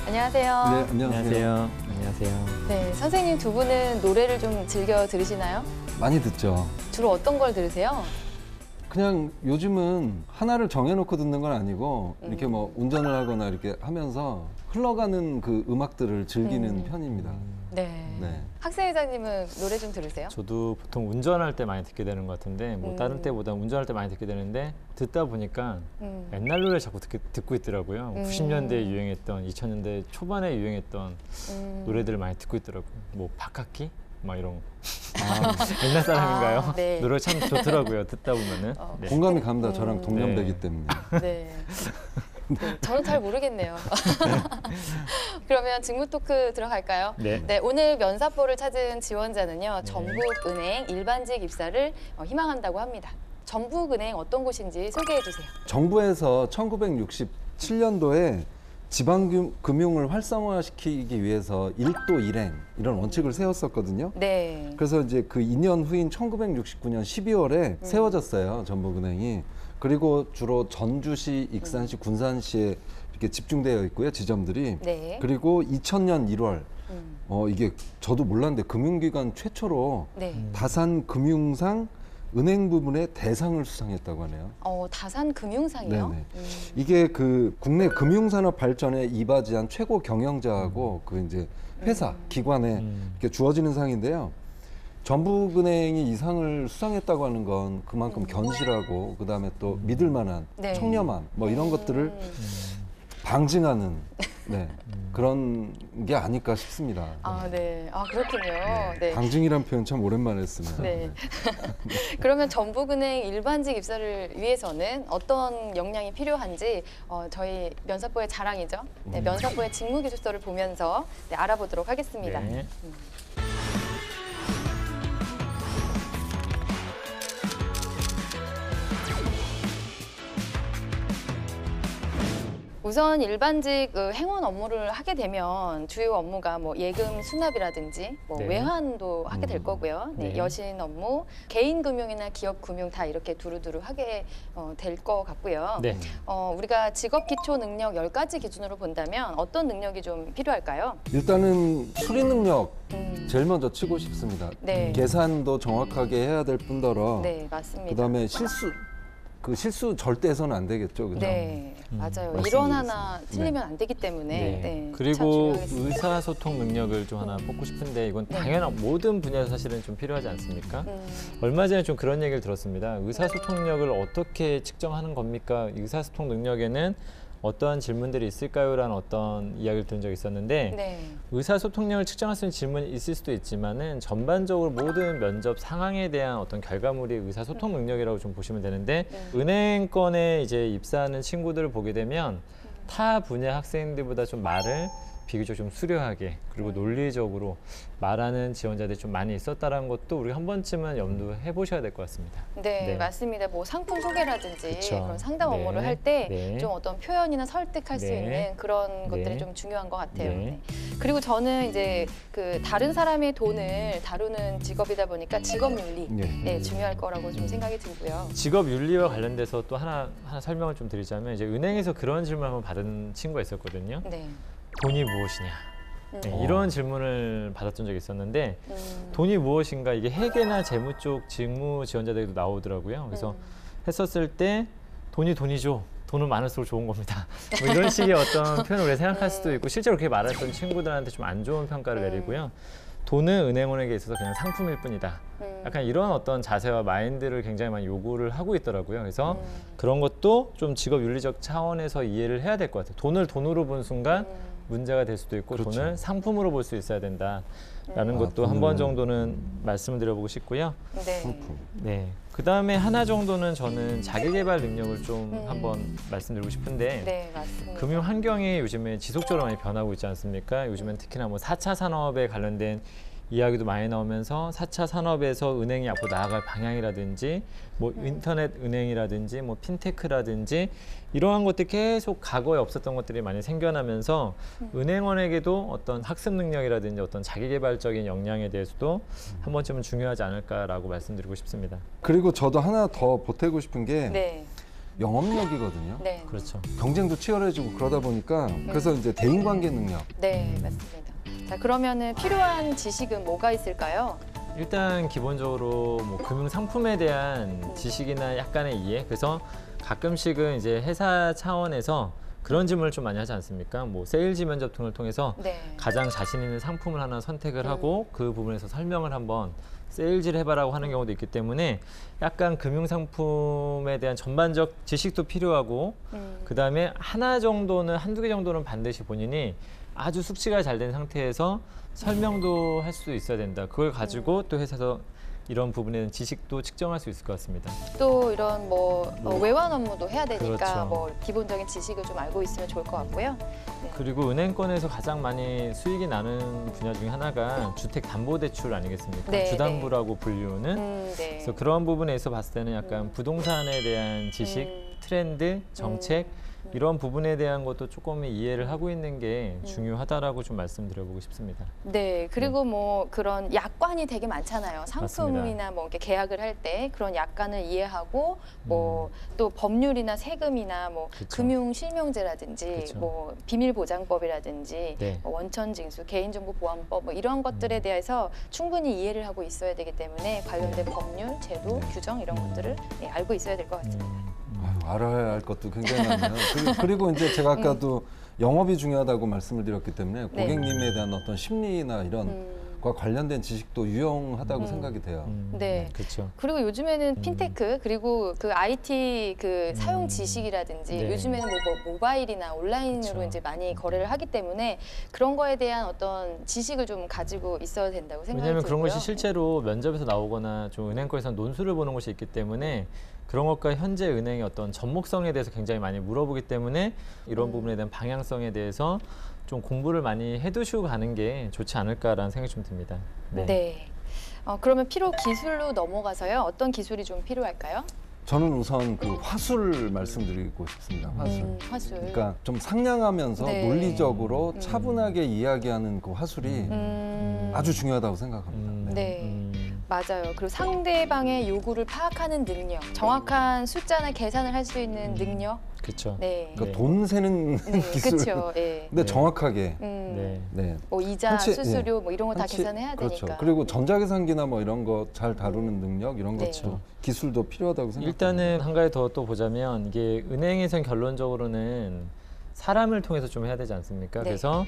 안녕하세요. 네, 안녕하세요. 안녕하세요. 네, 선생님 두 분은 노래를 좀 즐겨 들으시나요? 많이 듣죠. 주로 어떤 걸 들으세요? 그냥 요즘은 하나를 정해놓고 듣는 건 아니고 이렇게 뭐 운전을 하거나 이렇게 하면서 흘러가는 그 음악들을 즐기는 편입니다. 네. 네. 학생회장님은 노래 좀 들으세요? 저도 보통 운전할 때 많이 듣게 되는 것 같은데 뭐 다른 때보다 운전할 때 많이 듣게 되는데 듣다 보니까 옛날 노래 자꾸 듣고 있더라고요. 90년대에 유행했던 2000년대 초반에 유행했던 노래들을 많이 듣고 있더라고요. 뭐 박학기? 막 이런 옛날 사람인가요? 네. 노래 참 좋더라고요. 듣다 보면은. 네. 공감이 갑니다. 저랑 동년배기 때문에. 네. 네, 저는 잘 모르겠네요. 그러면 직무 토크 들어갈까요? 네. 오늘 면사포를 찾은 지원자는요. 전북은행 일반직 입사를 희망한다고 합니다. 전북은행 어떤 곳인지 소개해 주세요. 정부에서 1967년도에 지방금융을 활성화시키기 위해서 1도 1행 이런 원칙을 세웠었거든요. 네. 그래서 이제 그 2년 후인 1969년 12월에 세워졌어요. 전북은행이. 그리고 주로 전주시, 익산시, 군산시에 이렇게 집중되어 있고요. 지점들이. 네. 그리고 2000년 1월 이게 저도 몰랐는데 금융기관 최초로 다산 금융상 은행 부문의 대상을 수상했다고 하네요. 다산 금융상이요? 네네. 이게 그 국내 금융산업 발전에 이바지한 최고 경영자하고 그 이제 회사, 기관에 이렇게 주어지는 상인데요. 전북은행이 이 상을 수상했다고 하는 건 그만큼 견실하고 그다음에 또 믿을 만한 청렴함 뭐 이런 것들을 방증하는 그런 게 아닐까 싶습니다. 네. 그렇군요. 네. 방증이란 표현 참 오랜만에 쓰네요. 네. 그러면 전북은행 일반직 입사를 위해서는 어떤 역량이 필요한지 저희 면사포의 자랑이죠. 네, 면사포의 직무기술서를 보면서 알아보도록 하겠습니다. 네. 우선 일반직 행원 업무를 하게 되면 주요 업무가 뭐 예금 수납이라든지 뭐 외환도 하게 될 거고요. 여신 업무, 개인 금융이나 기업 금융 다 이렇게 두루두루 하게 될 것 같고요. 우리가 직업 기초 능력 10가지 기준으로 본다면 어떤 능력이 좀 필요할까요? 일단은 수리 능력 제일 먼저 치고 싶습니다. 계산도 정확하게 해야 될 뿐더러 네, 맞습니다. 그다음에 실수 절대 해서는 안 되겠죠, 그죠? 네, 맞아요. 일원 하나 틀리면 안 되기 때문에. 그리고 의사소통 능력을 좀 하나 뽑고 싶은데 이건 당연한 모든 분야에서 사실은 좀 필요하지 않습니까? 얼마 전에 좀 그런 얘기를 들었습니다. 의사소통 능력을 어떻게 측정하는 겁니까? 의사소통 능력에는 어떠한 질문들이 있을까요? 라는 어떤 이야기를 들은 적이 있었는데 의사소통력을 측정할 수 있는 질문이 있을 수도 있지만은 전반적으로 모든 면접 상황에 대한 어떤 결과물이 의사소통 능력이라고 좀 보시면 되는데 은행권에 이제 입사하는 친구들을 보게 되면 타 분야 학생들보다 좀 말을 비교적 좀 수려하게 그리고 논리적으로 말하는 지원자들이 좀 많이 있었다는 것도 우리가 한 번쯤은 염두해 보셔야 될 것 같습니다. 네, 맞습니다. 뭐 상품 소개라든지 그런 상담 업무를 할 때 좀 어떤 표현이나 설득할 수 있는 그런 것들이 좀 중요한 것 같아요. 그리고 저는 이제 그 다른 사람의 돈을 다루는 직업이다 보니까 직업윤리 중요할 거라고 좀 생각이 들고요. 직업윤리와 관련돼서 또 하나 설명을 좀 드리자면 이제 은행에서 그런 질문을 한번 받은 친구가 있었거든요. 돈이 무엇이냐? 이런 질문을 받았던 적이 있었는데 돈이 무엇인가 이게 회계나 재무 쪽 직무 지원자들도 나오더라고요. 그래서 했었을 때 돈이죠. 돈은 많을수록 좋은 겁니다. 뭐 이런 식의 어떤 표현을 우리가 생각할 수도 있고 실제로 그렇게 말했던 친구들한테 좀 안 좋은 평가를 내리고요. 돈은 은행원에게 있어서 그냥 상품일 뿐이다. 약간 이런 어떤 자세와 마인드를 굉장히 많이 요구를 하고 있더라고요. 그래서 그런 것도 좀 직업윤리적 차원에서 이해를 해야 될 것 같아요. 돈을 돈으로 본 순간 문제가 될 수도 있고 돈을 상품으로 볼 수 있어야 된다라는 것도 한 번 정도는 말씀을 드려보고 싶고요. 그다음에 하나 정도는 저는 자기개발 능력을 좀 한번 말씀드리고 싶은데 금융 환경이 요즘에 지속적으로 많이 변하고 있지 않습니까? 요즘엔 특히나 뭐 4차 산업에 관련된 이야기도 많이 나오면서 4차 산업에서 은행이 앞으로 나아갈 방향이라든지 뭐 인터넷 은행이라든지 뭐 핀테크라든지 이러한 것들이 계속 과거에 없었던 것들이 많이 생겨나면서 은행원에게도 어떤 학습 능력이라든지 어떤 자기개발적인 역량에 대해서도 한 번쯤은 중요하지 않을까라고 말씀드리고 싶습니다. 그리고 저도 하나 더 보태고 싶은 게 영업력이거든요. 그렇죠. 경쟁도 치열해지고 그러다 보니까 그래서 이제 대인관계 능력. 맞습니다. 자, 그러면은 필요한 지식은 뭐가 있을까요? 일단 기본적으로 뭐 금융 상품에 대한 지식이나 약간의 이해. 그래서 가끔씩은 이제 회사 차원에서 그런 질문을 좀 많이 하지 않습니까? 뭐 세일즈 면접 등을 통해서 가장 자신 있는 상품을 하나 선택을 하고 그 부분에서 설명을 한번 세일즈를 해봐라고 하는 경우도 있기 때문에 약간 금융 상품에 대한 전반적 지식도 필요하고 그다음에 한두 개 정도는 반드시 본인이 아주 숙지가 잘 된 상태에서 설명도 할 수 있어야 된다. 그걸 가지고 또 회사에서 이런 부분에 대한 지식도 측정할 수 있을 것 같습니다. 또 이런 외환 업무도 해야 되니까 그렇죠. 뭐 기본적인 지식을 좀 알고 있으면 좋을 것 같고요. 그리고 은행권에서 가장 많이 수익이 나는 분야 중에 하나가 주택담보대출 아니겠습니까? 네, 주담부라고 불리우는. 그래서 그런 부분에서 봤을 때는 약간 부동산에 대한 지식, 트렌드, 정책 이런 부분에 대한 것도 조금 이해를 하고 있는 게 중요하다라고 좀 말씀드려보고 싶습니다. 네, 그리고 뭐 그런 약관이 되게 많잖아요. 상품이나 맞습니다. 뭐 이렇게 계약을 할 때 그런 약관을 이해하고 뭐 또 법률이나 세금이나 뭐 금융 실명제라든지 뭐 비밀보장법이라든지 뭐 원천징수, 개인정보보안법 뭐 이런 것들에 대해서 충분히 이해를 하고 있어야 되기 때문에 관련된 법률, 제도, 규정 이런 것들을 알고 있어야 될 것 같습니다. 알아야 할 것도 굉장히 많네요. 그리고 이제 제가 아까도 영업이 중요하다고 말씀을 드렸기 때문에 고객님에 대한 어떤 심리나 이런 과 관련된 지식도 유용하다고 생각이 돼요. 네, 그렇죠. 그리고 요즘에는 핀테크 그리고 그 IT 그 사용 지식이라든지 요즘에는 뭐 모바일이나 온라인으로 이제 많이 거래를 하기 때문에 그런 거에 대한 어떤 지식을 좀 가지고 있어야 된다고 생각이 들고요. 왜냐하면 그런 것이 실제로 면접에서 나오거나 좀 은행권에서 논술을 보는 것이 있기 때문에 그런 것과 현재 은행의 어떤 접목성에 대해서 굉장히 많이 물어보기 때문에 이런 부분에 대한 방향성에 대해서 좀 공부를 많이 해두시고 가는 게 좋지 않을까라는 생각이 좀 듭니다. 네. 그러면 필요 기술로 넘어가서요. 어떤 기술이 좀 필요할까요? 저는 우선 그 화술 말씀드리고 싶습니다. 화술. 그러니까 좀 상냥하면서 논리적으로 차분하게 이야기하는 그 화술이 아주 중요하다고 생각합니다. 맞아요. 그리고 상대방의 요구를 파악하는 능력, 정확한 숫자나 계산을 할 수 있는 능력. 그렇죠. 그러니까 돈 세는 기술. 그렇죠. 근데 정확하게. 뭐 이자, 수수료 뭐 이런 거 다 계산해야 그렇죠. 되니까. 그리고 전자계산기나 뭐 이런 거 잘 다루는 능력 이런 것도 기술도 필요하다고 생각합니다. 일단은 한 가지 더 또 보자면 이게 은행에선 결론적으로는 사람을 통해서 좀 해야 되지 않습니까? 그래서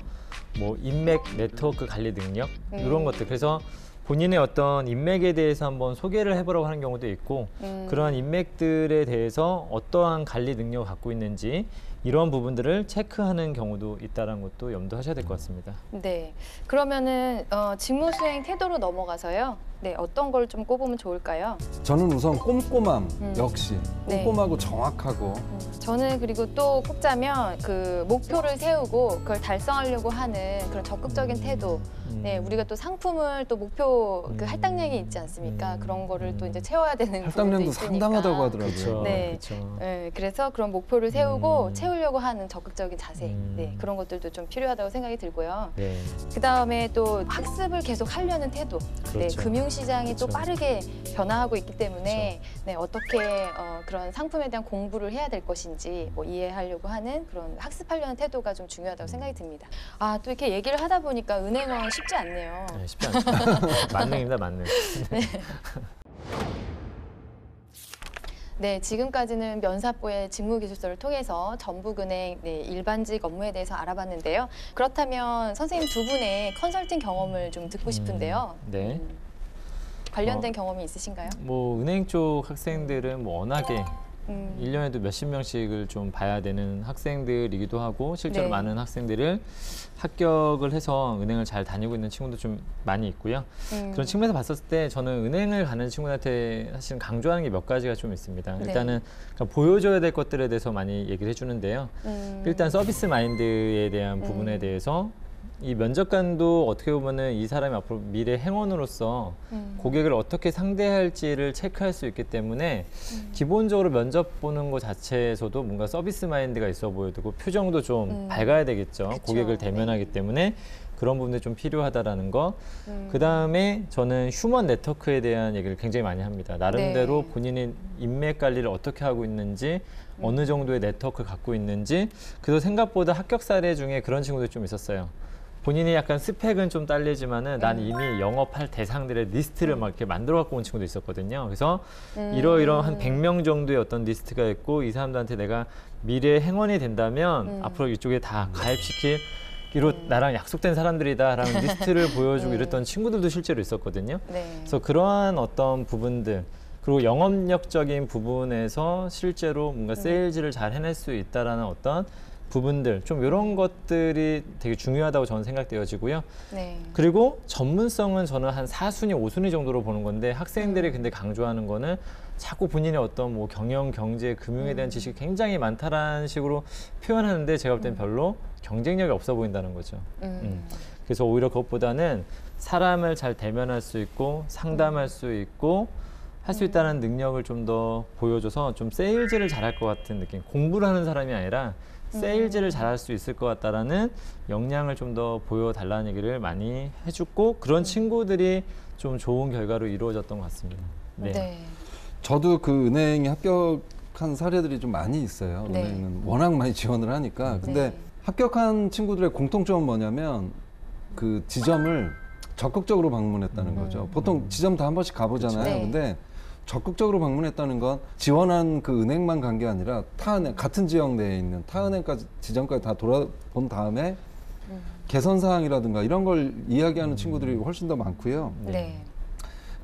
뭐 인맥 네트워크 관리 능력 이런 것들. 그래서 본인의 어떤 인맥에 대해서 한번 소개를 해보라고 하는 경우도 있고 그러한 인맥들에 대해서 어떠한 관리 능력을 갖고 있는지 이런 부분들을 체크하는 경우도 있다는 것도 염두하셔야 될 것 같습니다. 네, 그러면은 직무 수행 태도로 넘어가서요. 네, 어떤 걸 좀 꼽으면 좋을까요? 저는 우선 꼼꼼함 역시 꼼꼼하고 정확하고. 저는 그리고 또 꼽자면 그 목표를 세우고 그걸 달성하려고 하는 그런 적극적인 태도. 네, 우리가 또 상품을 또 목표 그 할당량이 있지 않습니까? 그런 거를 또 이제 채워야 되는 할당량도 상당하다고 하더라고요. 네, 네, 그래서 그런 목표를 세우고 채우려고 하는 적극적인 자세. 네, 그런 것들도 좀 필요하다고 생각이 들고요. 그 다음에 또 학습을 계속 하려는 태도. 네, 금융시장이 또 빠르게 변화하고 있기 때문에 네, 어떻게 그런 상품에 대한 공부를 해야 될 것인지 뭐 이해하려고 하는 그런 학습하려는 태도가 좀 중요하다고 생각이 듭니다. 아, 또 이렇게 얘기를 하다 보니까 은행원 쉽지 않네요. 네, 쉽지 않죠. 만능입니다, 만능. 네, 지금까지는 면사포의 직무기술서를 통해서 전북은행 일반직 업무에 대해서 알아봤는데요. 그렇다면 선생님 두 분의 컨설팅 경험을 좀 듣고 싶은데요. 관련된 경험이 있으신가요? 뭐 은행 쪽 학생들은 뭐 워낙에 1년에도 몇십 명씩을 좀 봐야 되는 학생들이기도 하고 실제로 많은 학생들을 합격을 해서 은행을 잘 다니고 있는 친구도 좀 많이 있고요. 그런 측면에서 봤었을 때 저는 은행을 가는 친구들한테 사실 강조하는 게 몇 가지가 좀 있습니다. 일단은 그러니까 보여줘야 될 것들에 대해서 많이 얘기를 해주는데요. 일단 서비스 마인드에 대한 부분에 대해서 이 면접관도 어떻게 보면은 이 사람이 앞으로 미래 행원으로서 고객을 어떻게 상대할지를 체크할 수 있기 때문에 기본적으로 면접 보는 것 자체에서도 뭔가 서비스 마인드가 있어 보여야 되고 표정도 좀 밝아야 되겠죠. 고객을 대면하기 때문에 그런 부분들이 좀 필요하다라는 거. 그다음에 저는 휴먼 네트워크에 대한 얘기를 굉장히 많이 합니다. 나름대로 본인이 인맥 관리를 어떻게 하고 있는지 어느 정도의 네트워크를 갖고 있는지 그래서 생각보다 합격 사례 중에 그런 친구들이 좀 있었어요. 본인이 약간 스펙은 좀 딸리지만은 난 이미 영업할 대상들의 리스트를 막 이렇게 만들어 갖고 온 친구도 있었거든요. 그래서 이러이러한 한 100명 정도의 어떤 리스트가 있고 이 사람들한테 내가 미래의 행원이 된다면 앞으로 이쪽에 다 가입시킬 이로 나랑 약속된 사람들이다라는 리스트를 보여주고 이랬던 친구들도 실제로 있었거든요. 그래서 그러한 어떤 부분들 그리고 영업력적인 부분에서 실제로 뭔가 세일즈를 잘 해낼 수 있다라는 어떤 부분들 좀 이런 것들이 되게 중요하다고 저는 생각되어지고요. 그리고 전문성은 저는 한 4순위, 5순위 정도로 보는 건데 학생들이 근데 강조하는 거는 자꾸 본인의 어떤 뭐 경영, 경제, 금융에 대한 지식이 굉장히 많다라는 식으로 표현하는데 제가 볼 땐 별로 경쟁력이 없어 보인다는 거죠. 그래서 오히려 그것보다는 사람을 잘 대면할 수 있고 상담할 수 있고 할 수 있다는 능력을 좀 더 보여줘서 좀 세일즈를 잘할 것 같은 느낌. 공부를 하는 사람이 아니라 세일즈를 잘할 수 있을 것 같다라는 역량을 좀 더 보여달라는 얘기를 많이 해줬고 그런 친구들이 좀 좋은 결과로 이루어졌던 것 같습니다. 네. 저도 그 은행에 합격한 사례들이 좀 많이 있어요. 은행은 워낙 많이 지원을 하니까. 근데 합격한 친구들의 공통점은 뭐냐면 그 지점을 적극적으로 방문했다는 거죠. 보통 지점 다 한 번씩 가보잖아요. 근데 적극적으로 방문했다는 건 지원한 그 은행만 간 게 아니라 타 은행, 같은 지역 내에 있는 타 은행까지 지점까지 다 돌아본 다음에 개선 사항이라든가 이런 걸 이야기하는 친구들이 훨씬 더 많고요.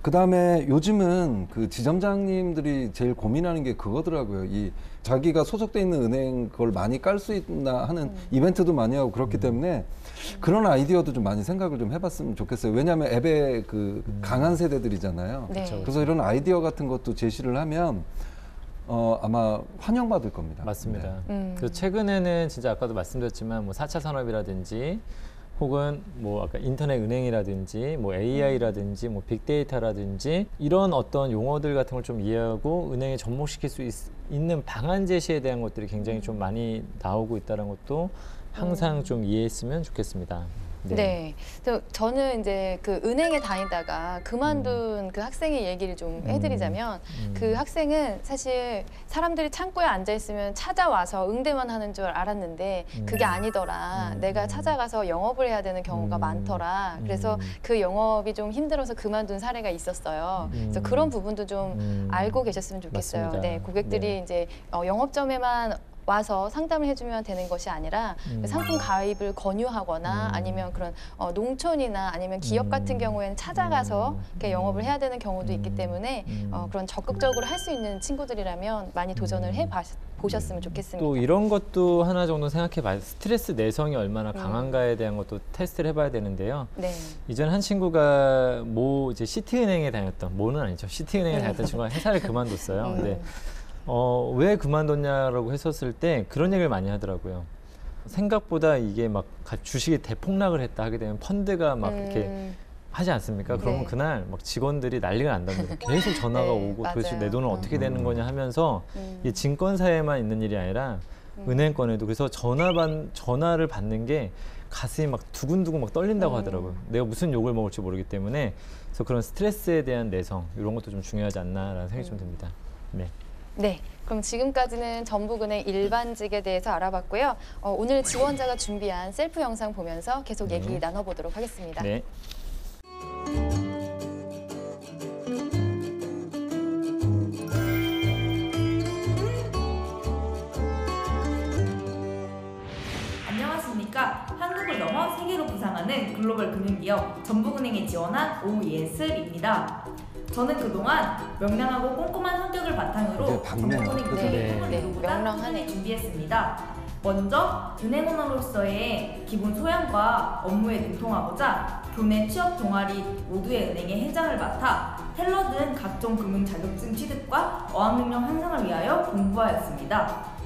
그다음에 요즘은 그 지점장님들이 제일 고민하는 게 그거더라고요. 이 자기가 소속돼 있는 은행 그걸 많이 깔 수 있나 하는 이벤트도 많이 하고 그렇기 때문에 그런 아이디어도 좀 많이 생각을 좀 해봤으면 좋겠어요. 왜냐하면 앱에 그 강한 세대들이잖아요. 그래서 이런 아이디어 같은 것도 제시를 하면 아마 환영받을 겁니다. 맞습니다. 그래서 최근에는 진짜 아까도 말씀드렸지만 뭐 4차 산업이라든지 혹은 뭐 아까 인터넷 은행이라든지 뭐 AI라든지 뭐 빅데이터라든지 이런 어떤 용어들 같은 걸 좀 이해하고 은행에 접목시킬 수 있는 방안 제시에 대한 것들이 굉장히 좀 많이 나오고 있다는 것도 항상 좀 이해했으면 좋겠습니다. 네. 저는 이제 그 은행에 다니다가 그만둔 그 학생의 얘기를 좀 해드리자면 그 학생은 사실 사람들이 창고에 앉아 있으면 찾아와서 응대만 하는 줄 알았는데 그게 아니더라. 내가 찾아가서 영업을 해야 되는 경우가 많더라. 그래서 그 영업이 좀 힘들어서 그만둔 사례가 있었어요. 그래서 그런 부분도 좀 알고 계셨으면 좋겠어요. 맞습니다. 네, 고객들이 이제 영업점에만 와서 상담을 해주면 되는 것이 아니라 상품 가입을 권유하거나 아니면 그런 농촌이나 아니면 기업 같은 경우에는 찾아가서 이렇게 영업을 해야 되는 경우도 있기 때문에 그런 적극적으로 할 수 있는 친구들이라면 많이 도전을 해보셨으면 좋겠습니다. 또 이런 것도 하나 정도 생각해봐요. 스트레스 내성이 얼마나 강한가에 대한 것도 테스트를 해봐야 되는데요. 이전 한 친구가 이제 시티은행에 다녔던, 모는 아니죠. 시티은행에 다녔던 친구가 회사를 그만뒀어요. 근데 왜 그만뒀냐라고 했었을 때 그런 얘기를 많이 하더라고요. 생각보다 이게 막 주식이 대폭락을 했다 하게 되면 펀드가 막 이렇게 하지 않습니까? 그러면 그날 막 직원들이 난리가 난답니다. 계속 전화가 오고 도대체 내 돈은 어떻게 되는 거냐 하면서 이 증권사에만 있는 일이 아니라 은행권에도. 그래서 전화를 받는 게 가슴이 막 두근두근 막 떨린다고 하더라고요. 내가 무슨 욕을 먹을지 모르기 때문에. 그래서 그런 스트레스에 대한 내성 이런 것도 좀 중요하지 않나라는 생각이 좀 듭니다. 네, 그럼 지금까지는 전북은행 일반직에 대해서 알아봤고요. 오늘 지원자가 준비한 셀프 영상 보면서 계속 얘기 나눠보도록 하겠습니다. 안녕하십니까. 한국을 넘어 세계로 부상하는 글로벌 금융기업 전북은행에 지원한 오예슬입니다. 저는 그동안 명랑하고 꼼꼼한 성격을 바탕으로 전북은행 교육을 이루고자 훈련을 준비했습니다. 먼저 은행원으로서의 기본 소양과 업무에 능통하고자 교내 취업 동아리 모두의 은행의 회장을 맡아 텔러 등 각종 금융 자격증 취득과 어학능력 향상을 위하여 공부하였습니다.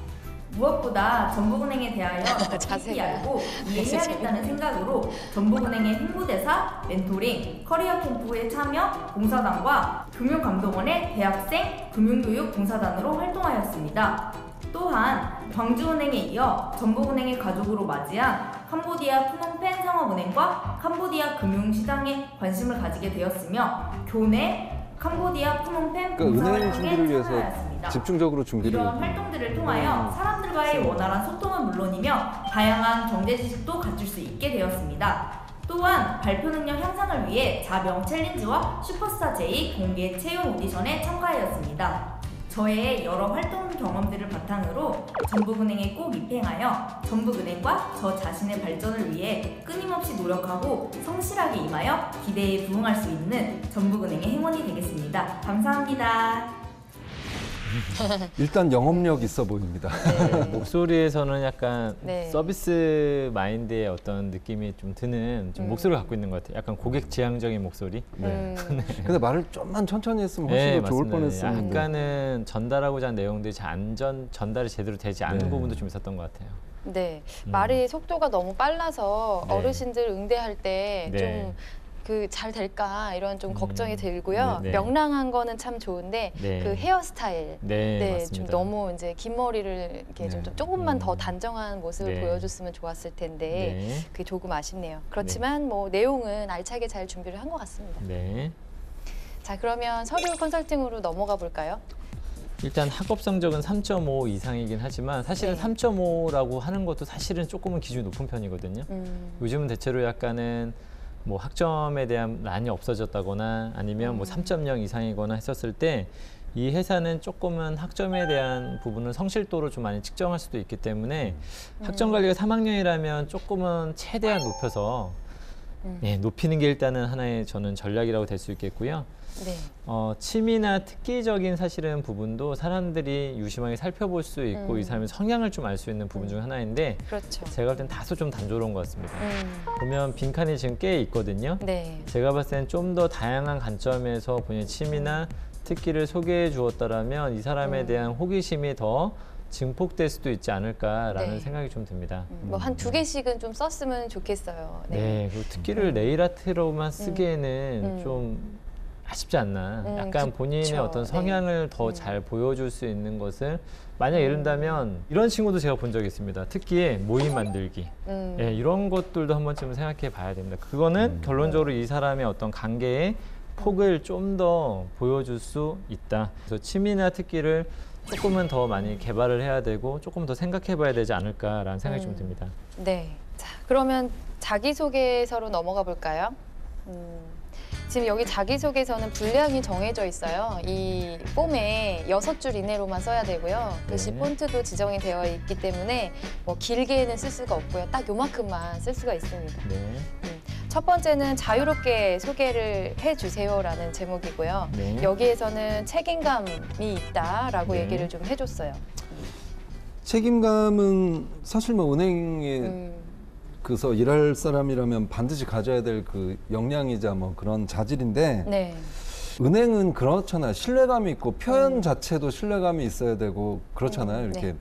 무엇보다 전북은행에 대하여 깊이 알고 이해해야겠다는 생각으로 전북은행의 홍보대사, 멘토링, 커리어 캠프에 참여, 봉사단과 금융감독원의 대학생 금융교육 봉사단으로 활동하였습니다. 또한 광주은행에 이어 전북은행의 가족으로 맞이한 캄보디아 푸놈펜 상업은행과 캄보디아 금융시장에 관심을 가지게 되었으며 교내 캄보디아 푸놈펜 은행 준비를 위해서 집중적으로 준비를 이런 활동들을 통하여 사람들과 사람들과의 원활한 소통은 물론이며 다양한 경제 지식도 갖출 수 있게 되었습니다. 또한 발표 능력 향상을 위해 자명 챌린지와 슈퍼스타 J 공개 채용 오디션에 참가하였습니다. 저의 여러 활동 경험들을 바탕으로 전북은행에 꼭 입행하여 전북은행과 저 자신의 발전을 위해 끊임없이 노력하고 성실하게 임하여 기대에 부응할 수 있는 전북은행의 행원이 되겠습니다. 감사합니다. 일단 영업력 있어 보입니다. 네. 목소리에서는 약간 네. 서비스 마인드의 어떤 느낌이 좀 드는 좀 목소리를 갖고 있는 것 같아요. 약간 고객 지향적인 목소리. 네. 근데 말을 좀만 천천히 했으면 훨씬 더 좋을 뻔했었는데. 약간은 전달하고자 하는 내용들이 잘 전달이 제대로 되지 않은 부분도 좀 있었던 것 같아요. 네, 말이 속도가 너무 빨라서 네. 어르신들 응대할 때 좀 네. 잘 될까 이런 좀 걱정이 들고요. 네. 명랑한 거는 참 좋은데 네. 그 헤어스타일, 네, 좀 맞습니다. 너무 이제 긴 머리를 이렇게 좀 조금만 더 단정한 모습을 네. 보여줬으면 좋았을 텐데 네. 그게 조금 아쉽네요. 그렇지만 뭐 내용은 알차게 잘 준비를 한 것 같습니다. 네. 자, 그러면 서류 컨설팅으로 넘어가 볼까요? 일단 학업 성적은 3.5 이상이긴 하지만 사실은 3.5라고 하는 것도 사실은 조금은 기준이 높은 편이거든요. 요즘은 대체로 약간은 뭐 학점에 대한 란이 없어졌다거나 아니면 뭐 3.0 이상이거나 했었을 때 이 회사는 조금은 학점에 대한 부분은 성실도로 좀 많이 측정할 수도 있기 때문에 학점 관리가 3학년이라면 조금은 최대한 높여서 높이는 게 일단은 하나의 저는 전략이라고 될 수 있겠고요. 네. 취미나 특기적인 사실은 부분도 사람들이 유심하게 살펴볼 수 있고 이 사람의 성향을 좀 알 수 있는 부분 중 하나인데 그렇죠. 제가 볼 땐 다소 좀 단조로운 것 같습니다. 보면 빈칸이 지금 꽤 있거든요. 네. 제가 봤을 땐 좀 더 다양한 관점에서 본인의 취미나 특기를 소개해 주었다라면 이 사람에 대한 호기심이 더 증폭될 수도 있지 않을까라는 네. 생각이 좀 듭니다. 뭐 한 2개씩은 좀 썼으면 좋겠어요. 네, 그리고 특기를 네일 아트로만 쓰기에는 좀 아쉽지 않나. 약간 본인의 그쵸. 어떤 성향을 더 잘 보여줄 수 있는 것을 만약 예를 들면 이런 친구도 제가 본 적이 있습니다. 특기에 모임 만들기. 예, 이런 것들도 한 번쯤 생각해 봐야 됩니다. 그거는 결론적으로 이 사람의 어떤 관계의 폭을 좀 더 보여줄 수 있다. 그래서 취미나 특기를 조금은 더 많이 개발을 해야 되고 조금 더 생각해 봐야 되지 않을까라는 생각이 좀 듭니다. 네. 자, 그러면 자기소개서로 넘어가 볼까요? 지금 여기 자기소개서는 분량이 정해져 있어요. 이 폼에 6줄 이내로만 써야 되고요. 글씨 폰트도 지정이 되어 있기 때문에 뭐 길게는 쓸 수가 없고요. 딱 요만큼만 쓸 수가 있습니다. 첫 번째는 자유롭게 소개를 해주세요라는 제목이고요. 네. 여기에서는 책임감이 있다라고 네. 얘기를 좀 해줬어요. 책임감은 사실 뭐 은행에 그래서 일할 사람이라면 반드시 가져야 될 그 역량이자 뭐 그런 자질인데 네. 은행은 그렇잖아요. 신뢰감이 있고 표현 자체도 신뢰감이 있어야 되고 그렇잖아요. 이렇게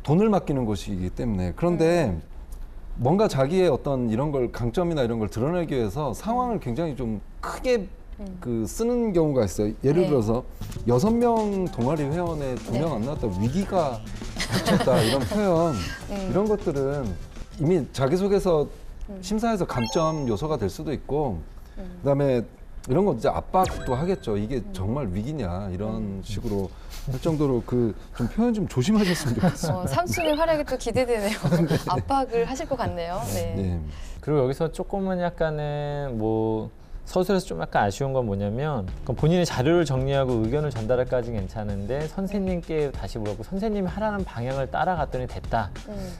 돈을 맡기는 곳이기 때문에. 그런데 뭔가 자기의 어떤 이런 걸 강점이나 이런 걸 드러내기 위해서 상황을 굉장히 좀 크게 그 쓰는 경우가 있어요. 예를 들어서 6명 동아리 회원에 2명 안 나왔다 위기가 닥쳤다 이런 표현 이런 것들은 이미 자기소개서 심사에서 감점 요소가 될 수도 있고 그다음에 이런 거 이제 압박도 하겠죠. 이게 정말 위기냐 이런 식으로 할 정도로 그 좀 표현 좀 조심하셨으면 좋겠어요. 상순의 활약이 또 기대되네요. 압박을 하실 것 같네요. 네. 네. 그리고 여기서 조금은 약간은 뭐 서술에서 좀 약간 아쉬운 건 뭐냐면 본인의 자료를 정리하고 의견을 전달할까지는 괜찮은데 선생님께 다시 물어보고 선생님이 하라는 방향을 따라갔더니 됐다.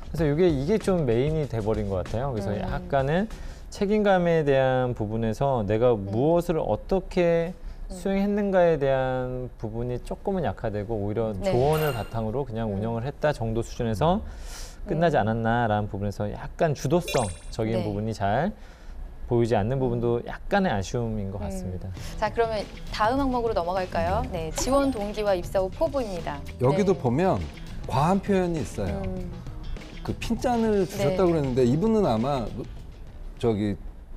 그래서 이게 좀 메인이 돼버린 것 같아요. 그래서 약간은 책임감에 대한 부분에서 내가 무엇을 어떻게 수행했는가에 대한 부분이 조금은 약화되고 오히려 조언을 바탕으로 그냥 운영을 했다 정도 수준에서 끝나지 않았나라는 부분에서 약간 주도성적인 부분이 잘 보이지 않는 부분도 약간의 아쉬움인 것 같습니다. 자, 그러면 다음 항목으로 넘어갈까요? 네, 지원 동기와 입사 후 포부입니다. 여기도 보면 과한 표현이 있어요. 그 핀잔을 주셨다고 그랬는데 이분은 아마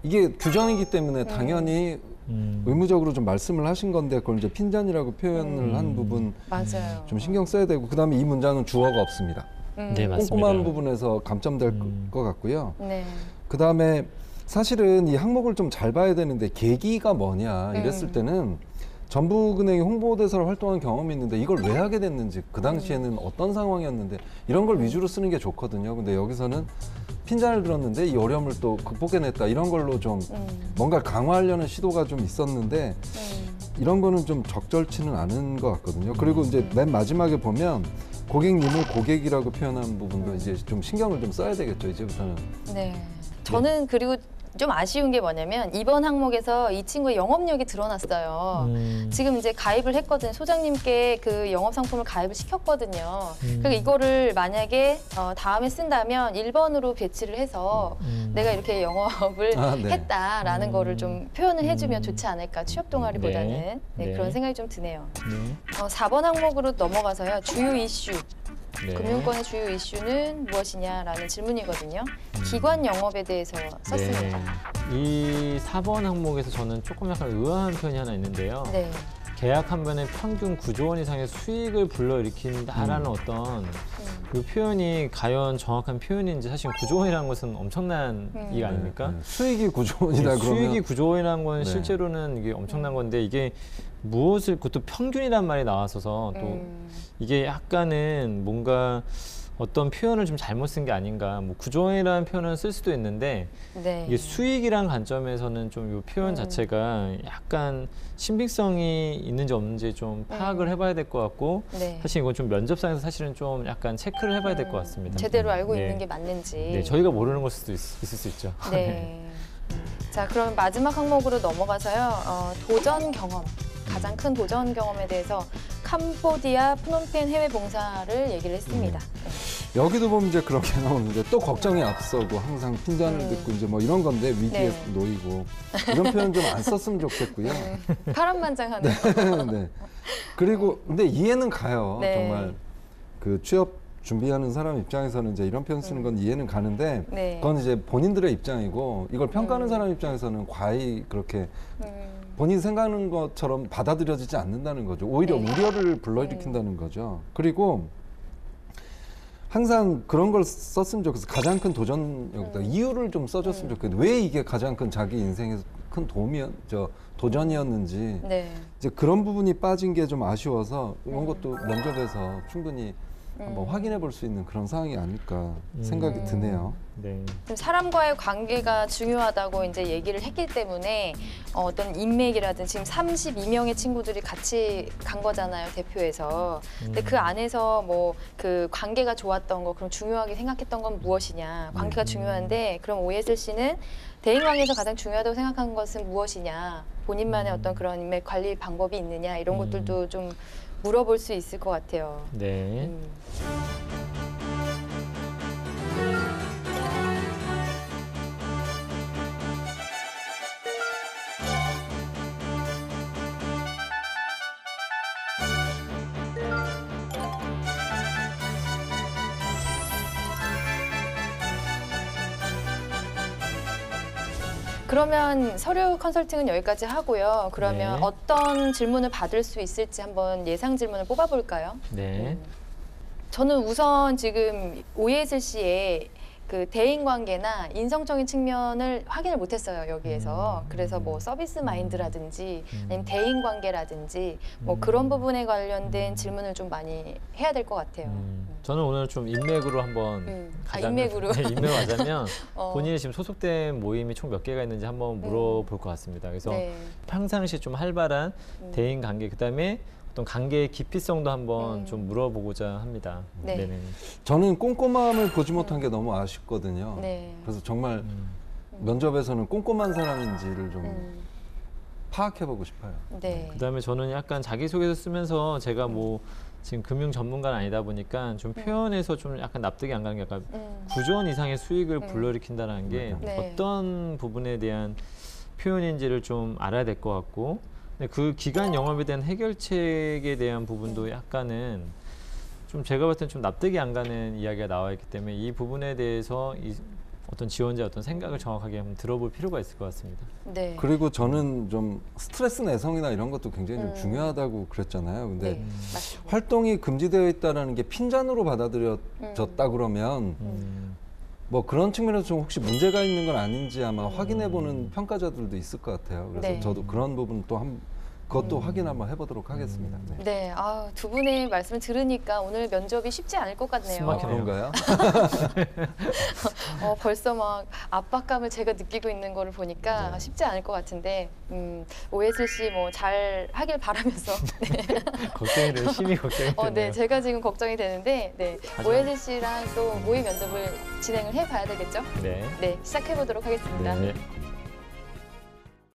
이게 규정이기 때문에 당연히 의무적으로 좀 말씀을 하신 건데 그걸 이제 핀잔이라고 표현을 한 부분 맞아요. 좀 신경 써야 되고 그다음에 이 문장은 주어가 없습니다. 네, 맞습니다. 꼼꼼한 부분에서 감점될 것 같고요. 네. 그다음에 사실은 이 항목을 좀 잘 봐야 되는데 계기가 뭐냐 이랬을 때는 전북은행이 홍보대사로 활동한 경험이 있는데 이걸 왜 하게 됐는지 그 당시에는 어떤 상황이었는데 이런 걸 위주로 쓰는 게 좋거든요. 근데 여기서는 핀잔을 들었는데 이 어려움을 또 극복해냈다 이런 걸로 좀 뭔가 강화하려는 시도가 좀 있었는데 이런 거는 좀 적절치는 않은 것 같거든요. 그리고 이제 맨 마지막에 보면 고객님을 고객이라고 표현한 부분도 이제 좀 신경을 좀 써야 되겠죠, 이제부터는. 네. 저는 그리고 좀 아쉬운 게 뭐냐면 이번 항목에서 이 친구의 영업력이 드러났어요. 지금 이제 가입을 했거든요. 소장님께 그 영업 상품을 가입을 시켰거든요. 그러니까 이거를 만약에 다음에 쓴다면 1번으로 배치를 해서 내가 이렇게 영업을 했다라는 거를 좀 표현을 해주면 좋지 않을까. 취업 동아리보다는 네, 그런 생각이 좀 드네요. 4번 항목으로 넘어가서요. 주요 이슈. 금융권의 주요 이슈는 무엇이냐라는 질문이거든요. 기관 영업에 대해서 썼습니다. 이 4번 항목에서 저는 조금 약간 의아한 표현이 하나 있는데요. 계약 한 번에 평균 9조 원 이상의 수익을 불러일으킨다라는 어떤 그 표현이 과연 정확한 표현인지 사실 9조 원이라는 것은 엄청난 일 아닙니까? 수익이 9조 원이다 그러면 수익이 9조 원이라는 건 실제로는 이게 엄청난 건데 이게 무엇을 그것도 평균이란 말이 나왔어서 또 이게 약간은 뭔가 어떤 표현을 좀 잘못 쓴 게 아닌가. 뭐 9조 원이라는 표현을 쓸 수도 있는데 이게 수익이란 관점에서는 좀 이 표현 자체가 약간 신빙성이 있는지 없는지 좀 파악을 해봐야 될 것 같고 사실 이건 좀 면접상에서 사실은 좀 약간 체크를 해봐야 될 것 같습니다. 제대로 알고 있는 게 맞는지. 네, 저희가 모르는 걸 수도 있을 수 있죠. 네. 자, 그럼 마지막 항목으로 넘어가서요. 도전 경험. 가장 큰 도전 경험에 대해서 캄보디아, 프놈펜 해외 봉사를 얘기를 했습니다. 여기도 보면 이제 그렇게 나오는데 또 걱정이 앞서고 항상 핀잔을 듣고 이제 뭐 이런 건데 위기에 놓이고 이런 표현 좀 안 썼으면 좋겠고요. 파란만장하는. 네. 그리고 근데 이해는 가요. 정말 그 취업 준비하는 사람 입장에서는 이제 이런 표현 쓰는 건 이해는 가는데 그건 이제 본인들의 입장이고 이걸 평가하는 사람 입장에서는 과히 그렇게 본인 생각하는 것처럼 받아들여지지 않는다는 거죠. 오히려 우려를 불러일으킨다는 거죠. 그리고 항상 그런 걸 썼으면 좋겠어. 가장 큰 도전이었다. 이유를 좀 써줬으면 좋겠어. 왜 이게 가장 큰 자기 인생에서 큰 도전이었는지 이제 그런 부분이 빠진 게 좀 아쉬워서 이런 것도 면접에서 충분히 한번 확인해 볼 수 있는 그런 상황이 아닐까 생각이 드네요. 사람과의 관계가 중요하다고 이제 얘기를 했기 때문에 어떤 인맥이라든지 지금 32명의 친구들이 같이 간 거잖아요, 대표에서. 근데 그 안에서 뭐 그 관계가 좋았던 거, 그럼 중요하게 생각했던 건 무엇이냐. 관계가 중요한데 그럼 오예슬 씨는 대인 관계에서 가장 중요하다고 생각하는 것은 무엇이냐. 본인만의 어떤 그런 인맥 관리 방법이 있느냐. 이런 것들도 좀 물어볼 수 있을 것 같아요. 네. 그러면 서류 컨설팅은 여기까지 하고요. 그러면 어떤 질문을 받을 수 있을지 한번 예상 질문을 뽑아볼까요? 저는 우선 지금 오예슬 씨의 그 대인관계나 인성적인 측면을 확인을 못했어요, 여기에서. 그래서 뭐 서비스 마인드라든지 아니면 대인관계라든지 뭐 그런 부분에 관련된 질문을 좀 많이 해야 될 것 같아요. 저는 오늘 좀 인맥으로 한번 인맥으로 인맥을 가자면 본인이 지금 소속된 모임이 총 몇 개가 있는지 한번 물어볼 것 같습니다. 그래서 평상시 좀 활발한 대인 관계, 그다음에 어떤 관계의 깊이성도 한번 좀 물어보고자 합니다. 저는 꼼꼼함을 보지 못한 게 너무 아쉽거든요. 그래서 정말 면접에서는 꼼꼼한 사람인지를 좀 파악해보고 싶어요. 그다음에 저는 약간 자기소개서 쓰면서 제가 뭐 지금 금융 전문가는 아니다 보니까 좀 표현에서 좀 약간 납득이 안 가는 게 약간 9조 원 이상의 수익을 불러일으킨다는 게 어떤 부분에 대한 표현인지를 좀 알아야 될 것 같고, 근데 그 기간 영업에 대한 해결책에 대한 부분도 약간은 좀 제가 봤을 땐 좀 납득이 안 가는 이야기가 나와 있기 때문에 이 부분에 대해서 어떤 지원자의 어떤 생각을 정확하게 한번 들어볼 필요가 있을 것 같습니다. 그리고 저는 좀 스트레스 내성이나 이런 것도 굉장히 좀 중요하다고 그랬잖아요. 근데 활동이 금지되어 있다는 게 핀잔으로 받아들여졌다 그러면 뭐 그런 측면에서 좀 혹시 문제가 있는 건 아닌지 아마 확인해보는 평가자들도 있을 것 같아요. 그래서 저도 그런 부분 또 그것도 확인 한번 해보도록 하겠습니다. 네. 네, 두 분의 말씀을 들으니까 오늘 면접이 쉽지 않을 것 같네요. 그런가요? 벌써 막 압박감을 제가 느끼고 있는 거를 보니까 네. 쉽지 않을 것 같은데 OSC 뭐 잘 하길 바라면서 걱정이 돼요. 심히 걱정이 되네요. 네, 제가 지금 걱정이 되는데 OSC랑 또 모의 면접을 진행을 해봐야 되겠죠? 네. 네, 시작해 보도록 하겠습니다. 네.